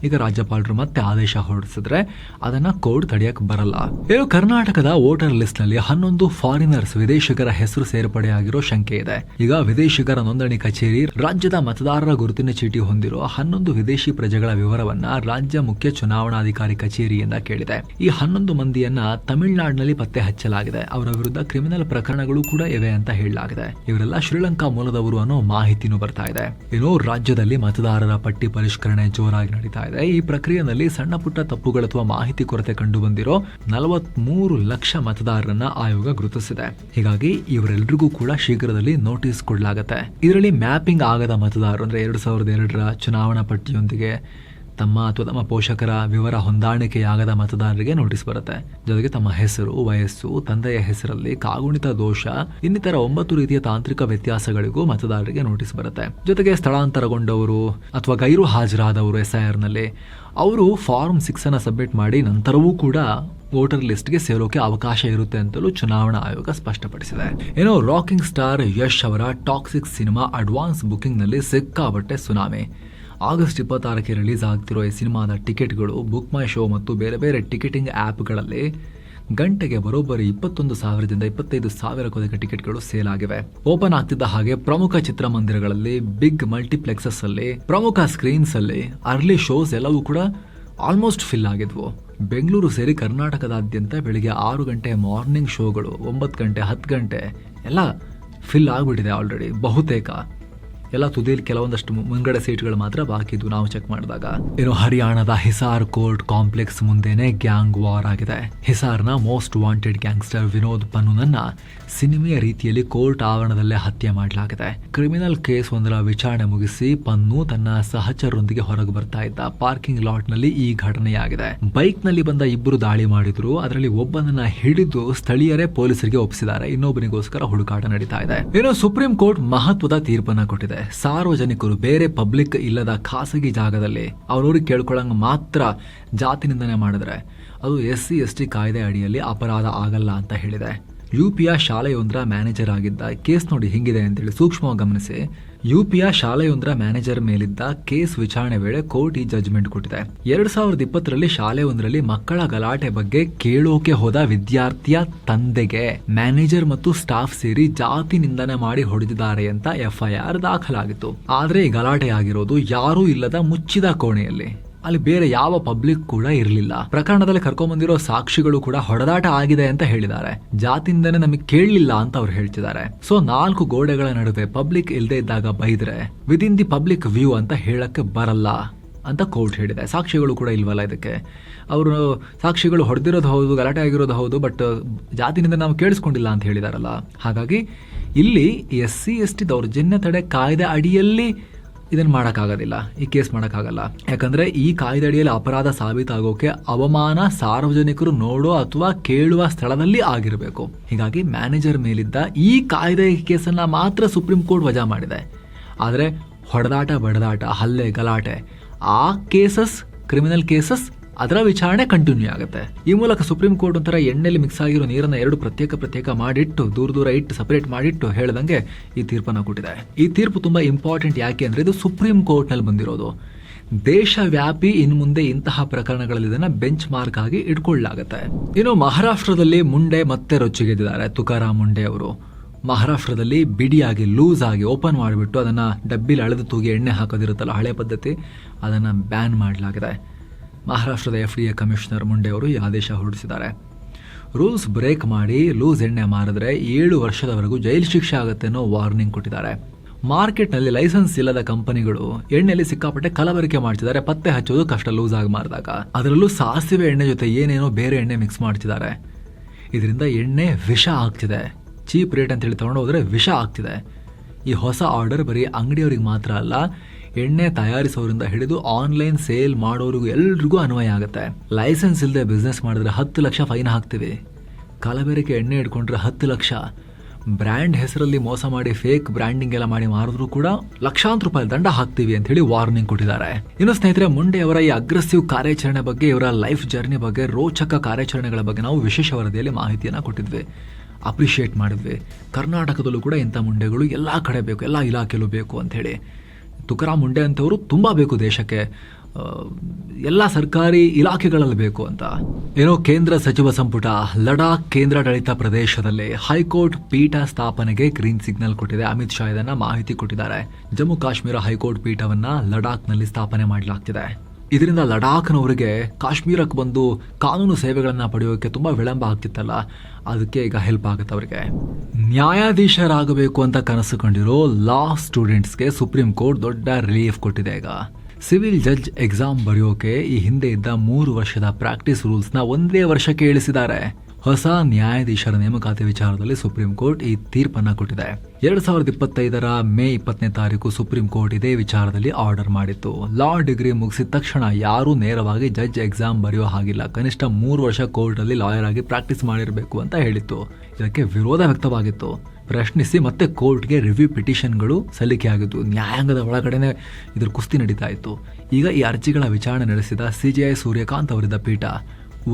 ಈಗ ರಾಜ್ಯಪಾಲರು ಮತ್ತೆ ಆದೇಶ ಹೊರಡಿಸಿದ್ರೆ ಅದನ್ನ ಕೋರ್ಟ್ ತಡೆಯಕ್ಕೆ ಬರಲ್ಲ. ಏನು ಕರ್ನಾಟಕದ ವೋಟರ್ ಲಿಸ್ಟ್ ನಲ್ಲಿ 11 ಫಾರಿನರ್ಸ್, ವಿದೇಶಿಗರ ಹೆಸರು ಸೇರ್ಪಡೆಯಾಗಿರೋ ಶಂಕೆ ಇದೆ. ಈಗ ವಿದೇಶಿಗರ ನೋಂದಣಿ ಕಚೇರಿ ರಾಜ್ಯದ ಮತದಾರರ ಗುರುತಿನ ಚೀಟಿ ಹೊಂದಿರೋ 11 ವಿದೇಶಿ ಪ್ರಜೆಗಳ ವಿವರವನ್ನ ರಾಜ್ಯ ಮುಖ್ಯ ಚುನಾವಣಾಧಿಕಾರಿ ಕಚೇರಿಯಿಂದ ಕೇಳಿದೆ. ಈ 11 ಮಂದಿಯನ್ನ ತಮಿಳುನಾಡಿನಲ್ಲಿ ಪತ್ತೆ ಹಚ್ಚಲಾಗಿದೆ. ಅವರ ವಿರುದ್ಧ ಕ್ರಿಮಿನಲ್ ಪ್ರಕರಣಗಳು ಕೂಡ ಇವೆ ಅಂತ ಹೇಳಲಾಗಿದೆ. ಇವರೆಲ್ಲ ಶ್ರೀಲಂಕಾ ಮೂಲದವರು ಅನ್ನೋ ಮಾಹಿತಿನೂ ಬರ್ತಾ ಇದೆ. ಇನ್ನು ರಾಜ್ಯದಲ್ಲಿ ಮತದಾರರ ಪಟ್ಟಿ ಪರಿಷ್ಕರಣೆ ಜೋರಾಗಿ ನಡೀತಾ ಇದೆ. ಈ ಪ್ರಕ್ರಿಯೆಯಲ್ಲಿ ಸಣ್ಣ ಪುಟ್ಟ ತಪ್ಪುಗಳು ಅಥವಾ ಮಾಹಿತಿ ಕೊರತೆ ಕಂಡು ಬಂದಿರೋ 43 ಲಕ್ಷ ಮತದಾರರನ್ನ ಆಯೋಗ ಗುರುತಿಸಿದೆ. ಹೀಗಾಗಿ ಇವರೆಲ್ಲರಿಗೂ ಕೂಡ ಶೀಘ್ರದಲ್ಲಿ ನೋಟಿಸ್ ಕೊಡಲಾಗುತ್ತೆ. ಇದರಲ್ಲಿ ಮ್ಯಾಪಿಂಗ್ ಆಗದ ಮತದಾರರು ಅಂದ್ರೆ 2002ರ ಚುನಾವಣಾ ಪಟ್ಟಿಯೊಂದಿಗೆ ತಮ್ಮ ಅಥವಾ ತಮ್ಮ ಪೋಷಕರ ವಿವರ ಹೊಂದಾಣಿಕೆಯಾಗದ ಮತದಾರರಿಗೆ ನೋಟಿಸ್ ಬರುತ್ತೆ. ಜೊತೆಗೆ ತಮ್ಮ ಹೆಸರು, ವಯಸ್ಸು, ತಂದೆಯ ಹೆಸರಲ್ಲಿ ಕಾಗುಣಿತ ದೋಷ ಇನ್ನಿತರ 9 ರೀತಿಯ ತಾಂತ್ರಿಕ ವ್ಯತ್ಯಾಸಗಳಿಗೂ ಮತದಾರರಿಗೆ ನೋಟಿಸ್ ಬರುತ್ತೆ. ಜೊತೆಗೆ ಸ್ಥಳಾಂತರಗೊಂಡವರು ಅಥವಾ ಗೈರು ಹಾಜರಾದವರು SIR ನಲ್ಲಿ ಅವರು ಫಾರ್ಮ್ 6 ಅನ್ನ ಸಬ್ಮಿಟ್ ಮಾಡಿ ನಂತರವೂ ಕೂಡ ವೋಟರ್ ಲಿಸ್ಟ್ಗೆ ಸೇರೋಕೆ ಅವಕಾಶ ಇರುತ್ತೆ ಅಂತಲೂ ಚುನಾವಣಾ ಆಯೋಗ ಸ್ಪಷ್ಟಪಡಿಸಿದೆ. ಏನೋ ರಾಕಿಂಗ್ ಸ್ಟಾರ್ ಯಶ್ ಅವರ ಟಾಕ್ಸಿಕ್ ಸಿನಿಮಾ ಅಡ್ವಾನ್ಸ್ ಬುಕಿಂಗ್ ನಲ್ಲಿ ಸಿಕ್ಕಾಪಟ್ಟೆ ಸುನಾಮಿ. ಆಗಸ್ಟ್ 26ಕ್ಕೆ ರಿಲೀಸ್ ಆಗ್ತಿರೋ ಈ ಸಿನಿಮಾದ ಟಿಕೆಟ್ಗಳು ಬುಕ್ ಮೈ ಶೋ ಮತ್ತು ಬೇರೆ ಬೇರೆ ಟಿಕೆಟಿಂಗ್ ಆ್ಯಪ್ಗಳಲ್ಲಿ ಗಂಟೆಗೆ ಬರೋಬ್ಬರಿ 21,000ದಿಂದ 25,000 ಟಿಕೆಟ್ಗಳು ಸೇಲ್ ಆಗಿವೆ. ಓಪನ್ ಆಗ್ತಿದ್ದ ಹಾಗೆ ಪ್ರಮುಖ ಚಿತ್ರಮಂದಿರಗಳಲ್ಲಿ, ಬಿಗ್ ಮಲ್ಟಿಪ್ಲೆಕ್ಸಸ್ ಅಲ್ಲಿ, ಪ್ರಮುಖ ಸ್ಕ್ರೀನ್ಸ್ ಅಲ್ಲಿ ಅರ್ಲಿ ಶೋಸ್ ಎಲ್ಲವೂ ಕೂಡ ಆಲ್ಮೋಸ್ಟ್ ಫಿಲ್ ಆಗಿದ್ವು. ಬೆಂಗಳೂರು ಸೇರಿ ಕರ್ನಾಟಕದಾದ್ಯಂತ ಬೆಳಿಗ್ಗೆ 6 ಗಂಟೆ ಮಾರ್ನಿಂಗ್ ಶೋಗಳು 9 ಗಂಟೆ 10 ಗಂಟೆ ಎಲ್ಲ ಫಿಲ್ ಆಗಿಬಿಟ್ಟಿದೆ ಆಲ್ರೆಡಿ ಬಹುತೇಕ. ಎಲ್ಲ ತುದಿಯಲ್ಲಿ ಕೆಲವೊಂದಷ್ಟು ಮುಂಗಡೆ ಸೀಟ್ಗಳು ಮಾತ್ರ ಬಾಕಿ ಇದ್ವು ನಾವು ಚೆಕ್ ಮಾಡಿದಾಗ. ಇನ್ನು ಹರಿಯಾಣದ ಹಿಸಾರ್ ಕೋರ್ಟ್ ಕಾಂಪ್ಲೆಕ್ಸ್ ಮುಂದೆನೆ ಗ್ಯಾಂಗ್ ವಾರ್ ಆಗಿದೆ. ಹಿಸಾರ್ನ ಮೋಸ್ಟ್ ವಾಂಟೆಡ್ ಗ್ಯಾಂಗ್ಸ್ಟರ್ ವಿನೋದ್ ಪನ್ನುನನ್ನ ಸಿನಿಮೆಯ ರೀತಿಯಲ್ಲಿ ಕೋರ್ಟ್ ಆವರಣದಲ್ಲೇ ಹತ್ಯೆ ಮಾಡಲಾಗಿದೆ. ಕ್ರಿಮಿನಲ್ ಕೇಸ್ ಒಂದರ ವಿಚಾರಣೆ ಮುಗಿಸಿ ಪನ್ನು ತನ್ನ ಸಹಚರರೊಂದಿಗೆ ಹೊರಗೆ ಬರ್ತಾ ಇದ್ದ. ಪಾರ್ಕಿಂಗ್ ಲಾಟ್ ನಲ್ಲಿ ಈ ಘಟನೆಯಾಗಿದೆ. ಬೈಕ್ ನಲ್ಲಿ ಬಂದ ಇಬ್ಬರು ದಾಳಿ ಮಾಡಿದ್ರು. ಅದರಲ್ಲಿ ಒಬ್ಬನನ್ನ ಹಿಡಿದು ಸ್ಥಳೀಯರೇ ಪೊಲೀಸರಿಗೆ ಒಪ್ಪಿಸಿದ್ದಾರೆ. ಇನ್ನೊಬ್ಬನಿಗೋಸ್ಕರ ಹುಡುಕಾಟ ನಡೀತಾ ಇದೆ. ಇನ್ನು ಸುಪ್ರೀಂ ಕೋರ್ಟ್ ಮಹತ್ವದ ತೀರ್ಪನ್ನ ಕೊಟ್ಟಿದೆ. ಸಾರ್ವಜನಿಕರು ಬೇರೆ ಪಬ್ಲಿಕ್ ಇಲ್ಲದ ಖಾಸಗಿ ಜಾಗದಲ್ಲಿ ಅವ್ರವ್ರಿಗೆ ಕೇಳ್ಕೊಳ್ಳಂಗ ಮಾತ್ರ ಜಾತಿ ನಿಂದನೆ ಮಾಡಿದ್ರೆ ಅದು SC ST ಕಾಯ್ದೆ ಅಡಿಯಲ್ಲಿ ಅಪರಾಧ ಆಗಲ್ಲ ಅಂತ ಹೇಳಿದೆ. UPಯ ಶಾಲೆಯೊಂದರ ಮ್ಯಾನೇಜರ್ ಆಗಿದ್ದ ಕೇಸ್ ನೋಡಿ ಹಿಂಗಿದೆ ಅಂತೇಳಿ ಸೂಕ್ಷ್ಮವಾಗಿ ಗಮನಿಸಿ. UPಯ ಶಾಲೆಯೊಂದರ ಮ್ಯಾನೇಜರ್ ಮೇಲಿದ್ದ ಕೇಸ್ ವಿಚಾರಣೆ ವೇಳೆ ಕೋರ್ಟ್ ಈ ಜಜ್ಮೆಂಟ್ ಕೊಟ್ಟಿದೆ. 2020ರಲ್ಲಿ ಶಾಲೆಯೊಂದರಲ್ಲಿ ಮಕ್ಕಳ ಗಲಾಟೆ ಬಗ್ಗೆ ಕೇಳೋಕೆ ಹೋದ ವಿದ್ಯಾರ್ಥಿಯ ತಂದೆಗೆ ಮ್ಯಾನೇಜರ್ ಮತ್ತು ಸ್ಟಾಫ್ ಸೇರಿ ಜಾತಿ ನಿಂದನೆ ಮಾಡಿ ಹೊಡೆದಿದ್ದಾರೆ ಅಂತ FIR ದಾಖಲಾಗಿತ್ತು. ಆದ್ರೆ ಈ ಗಲಾಟೆ ಆಗಿರೋದು ಯಾರೂ ಇಲ್ಲದ ಮುಚ್ಚಿದ ಕೋಣೆಯಲ್ಲಿ. ಅಲ್ಲಿ ಬೇರೆ ಯಾವ ಪಬ್ಲಿಕ್ ಕೂಡ ಇರಲಿಲ್ಲ. ಪ್ರಕರಣದಲ್ಲಿ ಕರ್ಕೊಂಡ್ಬಂದಿರೋ ಸಾಕ್ಷಿಗಳು ಕೂಡ ಹೊಡೆದಾಟ ಆಗಿದೆ ಅಂತ ಹೇಳಿದ್ದಾರೆ. ಜಾತಿಯಿಂದನೇ ನಮಗೆ ಕೇಳಲಿಲ್ಲ ಅಂತ ಅವ್ರು ಹೇಳ್ತಿದ್ದಾರೆ. ಸೊ 4 ಗೋಡೆಗಳ ನಡುವೆ ಪಬ್ಲಿಕ್ ಇಲ್ಲದೆ ಇದ್ದಾಗ ಬೈದ್ರೆ ವಿದಿನ್ ದಿ ಪಬ್ಲಿಕ್ ವ್ಯೂ ಅಂತ ಹೇಳಕ್ಕೆ ಬರಲ್ಲ ಅಂತ ಕೋರ್ಟ್ ಹೇಳಿದೆ. ಸಾಕ್ಷಿಗಳು ಕೂಡ ಇಲ್ವಲ್ಲ ಇದಕ್ಕೆ. ಅವರು ಸಾಕ್ಷಿಗಳು ಹೊಡೆದಿರೋದು ಹೌದು, ಗಲಾಟೆ ಆಗಿರೋದು ಹೌದು, ಬಟ್ ಜಾತಿನಿಂದ ನಾವು ಕೇಳಿಸ್ಕೊಂಡಿಲ್ಲ ಅಂತ ಹೇಳಿದಾರಲ್ಲ. ಹಾಗಾಗಿ ಇಲ್ಲಿ SC ST ದೌರ್ಜನ್ಯ ತಡೆ ಕಾಯ್ದೆ ಅಡಿಯಲ್ಲಿ ಇದನ್ನ ಮಾಡೋಕ್ಕಾಗೋದಿಲ್ಲ, ಈ ಕೇಸ್ ಮಾಡೋಕ್ಕಾಗಲ್ಲ. ಯಾಕಂದ್ರೆ ಈ ಕಾಯ್ದೆ ಅಡಿಯಲ್ಲಿ ಅಪರಾಧ ಸಾಬೀತಾಗೋಕೆ ಅವಮಾನ ಸಾರ್ವಜನಿಕರು ನೋಡೋ ಅಥವಾ ಕೇಳುವ ಸ್ಥಳದಲ್ಲಿ ಆಗಿರಬೇಕು. ಹೀಗಾಗಿ ಮ್ಯಾನೇಜರ್ ಮೇಲಿದ್ದ ಈ ಕಾಯ್ದೆ ಕೇಸನ್ನ ಮಾತ್ರ ಸುಪ್ರೀಂ ಕೋರ್ಟ್ ವಜಾ ಮಾಡಿದೆ. ಆದರೆ ಹೊಡೆದಾಟ, ಬಡದಾಟ, ಹಲ್ಲೆ, ಗಲಾಟೆ ಆ ಕೇಸಸ್, ಕ್ರಿಮಿನಲ್ ಕೇಸಸ್, ಅದರ ವಿಚಾರಣೆ ಕಂಟಿನ್ಯೂ ಆಗುತ್ತೆ. ಈ ಮೂಲಕ ಸುಪ್ರೀಂ ಕೋರ್ಟ್ ಒಂಥರ ಎಣ್ಣೆಲಿ ಮಿಕ್ಸ್ ಆಗಿರೋ ನೀರನ್ನ 2 ಪ್ರತ್ಯೇಕ ಮಾಡಿಟ್ಟು ದೂರ ಇಟ್ಟು ಸಪರೇಟ್ ಮಾಡಿಟ್ಟು ಹೇಳ್ದಂಗೆ ಈ ತೀರ್ಪನ್ನು ಕೊಟ್ಟಿದೆ. ಈ ತೀರ್ಪು ತುಂಬಾ ಇಂಪಾರ್ಟೆಂಟ್. ಯಾಕೆ ಅಂದ್ರೆ ಇದು ಸುಪ್ರೀಂ ಕೋರ್ಟ್ ನಲ್ಲಿ ಬಂದಿರೋದು. ದೇಶವ್ಯಾಪಿ ಇನ್ನು ಮುಂದೆ ಇಂತಹ ಪ್ರಕರಣಗಳಲ್ಲಿ ಇದನ್ನ ಬೆಂಚ್ ಮಾರ್ಕ್ ಆಗಿ ಇಟ್ಕೊಳ್ಳಲಾಗುತ್ತೆ. ಇನ್ನು ಮಹಾರಾಷ್ಟ್ರದಲ್ಲಿ ಮುಂಡೆ ಮತ್ತೆ ರೊಚ್ಚಿಗೆದ್ದಿದ್ದಾರೆ. ತುಕಾರಾಮ್ ಮುಂಡೆ ಅವರು ಮಹಾರಾಷ್ಟ್ರದಲ್ಲಿ ಬಿಡಿಯಾಗಿ ಲೂಸ್ ಆಗಿ ಓಪನ್ ಮಾಡಿಬಿಟ್ಟು ಅದನ್ನ ಡಬ್ಬಿಲಿ ಅಳೆದು ತೂಗಿ ಎಣ್ಣೆ ಹಾಕೋದಿರುತ್ತಲ್ಲ ಹಳೆ ಪದ್ಧತಿ, ಅದನ್ನ ಬ್ಯಾನ್ ಮಾಡಲಾಗಿದೆ. ಮಹಾರಾಷ್ಟ್ರದ FDA ಕಮಿಷನರ್ ಮುಂಡೆ ಅವರು ಈ ಆದೇಶ ಹೊರಡಿಸಿದ್ದಾರೆ. ರೂಲ್ಸ್ ಬ್ರೇಕ್ ಮಾಡಿ ಲೂಸ್ ಎಣ್ಣೆ ಮಾರಿದ್ರೆ 7 ವರ್ಷದವರೆಗೂ ಜೈಲು ಶಿಕ್ಷೆ ಆಗುತ್ತೆ ಅನ್ನೋ ವಾರ್ನಿಂಗ್ ಕೊಟ್ಟಿದ್ದಾರೆ. ಮಾರ್ಕೆಟ್ನಲ್ಲಿ ಲೈಸೆನ್ಸ್ ಇಲ್ಲದ ಕಂಪನಿಗಳು ಎಣ್ಣೆಯಲ್ಲಿ ಸಿಕ್ಕಾಪಟ್ಟೆ ಕಲಬೆರಕೆ ಮಾಡ್ತಿದ್ದಾರೆ. ಪತ್ತೆ ಹಚ್ಚೋದು ಕಷ್ಟ ಲೂಸ್ ಆಗಿ ಮಾರಿದಾಗ. ಅದರಲ್ಲೂ ಸಾಸಿವೆ ಎಣ್ಣೆ ಜೊತೆ ಏನೇನೋ ಬೇರೆ ಎಣ್ಣೆ ಮಿಕ್ಸ್ ಮಾಡ್ತಿದ್ದಾರೆ. ಇದರಿಂದ ಎಣ್ಣೆ ವಿಷ ಆಗ್ತಿದೆ. ಚೀಪ್ ರೇಟ್ ಅಂತ ಹೇಳಿ ತಗೊಂಡೋದ್ರೆ ವಿಷ ಆಗ್ತಿದೆ. ಈ ಹೊಸ ಆರ್ಡರ್ ಬರೀ ಅಂಗಡಿಯವ್ರಿಗೆ ಮಾತ್ರ ಅಲ್ಲ, ಎಣ್ಣೆ ತಯಾರಿಸೋರಿಂದ ಹಿಡಿದು ಆನ್ಲೈನ್ ಸೇಲ್ ಮಾಡೋರಿಗೂ ಎಲ್ರಿಗೂ ಅನ್ವಯ ಆಗುತ್ತೆ. ಲೈಸೆನ್ಸ್ ಇಲ್ಲದೆ ಬಿಸ್ನೆಸ್ ಮಾಡಿದ್ರೆ 10 ಲಕ್ಷ ಫೈನ್ ಹಾಕ್ತೀವಿ. ಕಲಬೆರಕೆ ಎಣ್ಣೆ ಇಟ್ಕೊಂಡ್ರೆ 10 ಲಕ್ಷ. ಬ್ರ್ಯಾಂಡ್ ಹೆಸರಲ್ಲಿ ಮೋಸ ಮಾಡಿ ಫೇಕ್ ಬ್ರ್ಯಾಂಡಿಂಗ್ ಎಲ್ಲ ಮಾಡಿ ಮಾರಿದ್ರು ಕೂಡ ಲಕ್ಷಾಂತರ ರೂಪಾಯಿ ದಂಡ ಹಾಕ್ತೀವಿ ಅಂತ ಹೇಳಿ ವಾರ್ನಿಂಗ್ ಕೊಟ್ಟಿದ್ದಾರೆ. ಇನ್ನು ಸ್ನೇಹಿತರೆ, ಮುಂಡೆ ಅವರ ಈ ಅಗ್ರೆಸಿವ್ ಕಾರ್ಯಾಚರಣೆ ಬಗ್ಗೆ, ಇವರ ಲೈಫ್ ಜರ್ನಿ ಬಗ್ಗೆ, ರೋಚಕ ಕಾರ್ಯಾಚರಣೆಗಳ ಬಗ್ಗೆ ನಾವು ವಿಶೇಷ ವರದಿಯಲ್ಲಿ ಮಾಹಿತಿಯನ್ನು ಕೊಟ್ಟಿದ್ವಿ, ಅಪ್ರಿಷಿಯೇಟ್ ಮಾಡಿದ್ವಿ. ಕರ್ನಾಟಕದಲ್ಲೂ ಕೂಡ ಇಂಥ ಮುಂಡೆಗಳು ಎಲ್ಲ ಕಡೆ ಬೇಕು, ಎಲ್ಲ ಇಲಾಖೆಯಲ್ಲೂ ಬೇಕು ಅಂತ ಹೇಳಿ. ತುಕಾರಾಮ್ ಮುಂಡೆ ಅಂತವರು ತುಂಬಾ ಬೇಕು ದೇಶಕ್ಕೆ, ಎಲ್ಲ ಸರ್ಕಾರಿ ಇಲಾಖೆಗಳಲ್ಲಿ ಬೇಕು ಅಂತ. ಏನೋ ಕೇಂದ್ರ ಸಚಿವ ಸಂಪುಟ ಲಡಾಖ್ ಕೇಂದ್ರಾಡಳಿತ ಪ್ರದೇಶದಲ್ಲಿ ಹೈಕೋರ್ಟ್ ಪೀಠ ಸ್ಥಾಪನೆಗೆ ಗ್ರೀನ್ ಸಿಗ್ನಲ್ ಕೊಟ್ಟಿದೆ. ಅಮಿತ್ ಶಾ ಇದನ್ನ ಮಾಹಿತಿ ಕೊಟ್ಟಿದ್ದಾರೆ. ಜಮ್ಮು ಕಾಶ್ಮೀರ ಹೈಕೋರ್ಟ್ ಪೀಠವನ್ನ ಲಡಾಖ್ನಲ್ಲಿ ಸ್ಥಾಪನೆ ಮಾಡಲಾಗ್ತಿದೆ. ಇದರಿಂದ ಲಡಾಖ್ನವರಿಗೆ ಕಾಶ್ಮೀರಕ್ಕೆ ಬಂದು ಕಾನೂನು ಸೇವೆಗಳನ್ನ ಪಡೆಯೋಕೆ ತುಂಬಾ ವಿಳಂಬ ಆಗ್ತಿತ್ತಲ್ಲ, ಅದಕ್ಕೆ ಈಗ ಹೆಲ್ಪ್ ಆಗುತ್ತೆ. ಅವರಿಗೆ ನ್ಯಾಯಾಧೀಶರಾಗಬೇಕು ಅಂತ ಕನಸು ಕಂಡಿರೋ ಲಾ ಸ್ಟೂಡೆಂಟ್ಸ್ಗೆ ಸುಪ್ರೀಂ ಕೋರ್ಟ್ ದೊಡ್ಡ ರಿಲೀಫ್ ಕೊಟ್ಟಿದೆ. ಈಗ ಸಿವಿಲ್ ಜಡ್ಜ್ ಎಕ್ಸಾಮ್ ಬರೆಯೋಕೆ ಈ ಹಿಂದೆ ಇದ್ದ 3 ವರ್ಷದ ಪ್ರಾಕ್ಟೀಸ್ ರೂಲ್ಸ್ನ 1 ವರ್ಷಕ್ಕೆ ಇಳಿಸಿದ್ದಾರೆ. ಹೊಸ ನ್ಯಾಯಾಧೀಶರ ನೇಮಕಾತಿ ವಿಚಾರದಲ್ಲಿ ಸುಪ್ರೀಂ ಕೋರ್ಟ್ ಈ ತೀರ್ಪನ್ನ ಕೊಟ್ಟಿದೆ. 2025ರ ಮೇ 20ನೇ ತಾರೀಕು ಸುಪ್ರೀಂ ಕೋರ್ಟ್ ಇದೇ ವಿಚಾರದಲ್ಲಿ ಆರ್ಡರ್ ಮಾಡಿತ್ತು. ಲಾ ಡಿಗ್ರಿ ಮುಗಿಸಿದ ತಕ್ಷಣ ಯಾರೂ ನೇರವಾಗಿ ಜಡ್ಜ್ ಎಕ್ಸಾಮ್ ಬರೆಯೋ ಹಾಗಿಲ್ಲ. ಕನಿಷ್ಠ 3 ವರ್ಷ ಕೋರ್ಟ್ ಅಲ್ಲಿ ಲಾಯರ್ ಆಗಿ ಪ್ರಾಕ್ಟೀಸ್ ಮಾಡಿರಬೇಕು ಅಂತ ಹೇಳಿತ್ತು. ಇದಕ್ಕೆ ವಿರೋಧ ವ್ಯಕ್ತವಾಗಿತ್ತು. ಪ್ರಶ್ನಿಸಿ ಮತ್ತೆ ಕೋರ್ಟ್ಗೆ ರಿವ್ಯೂ ಪಿಟಿಷನ್ಗಳು ಸಲ್ಲಿಕೆಯಾಗಿತ್ತು. ನ್ಯಾಯಾಂಗದ ಒಳಗಡೆನೆ ಇದ್ರ ಕುಸ್ತಿ ನಡೀತಾ ಇತ್ತು. ಈಗ ಈ ಅರ್ಜಿಗಳ ವಿಚಾರಣೆ ನಡೆಸಿದ CJI ಸೂರ್ಯಕಾಂತ್ ಅವರಿದ್ದ ಪೀಠ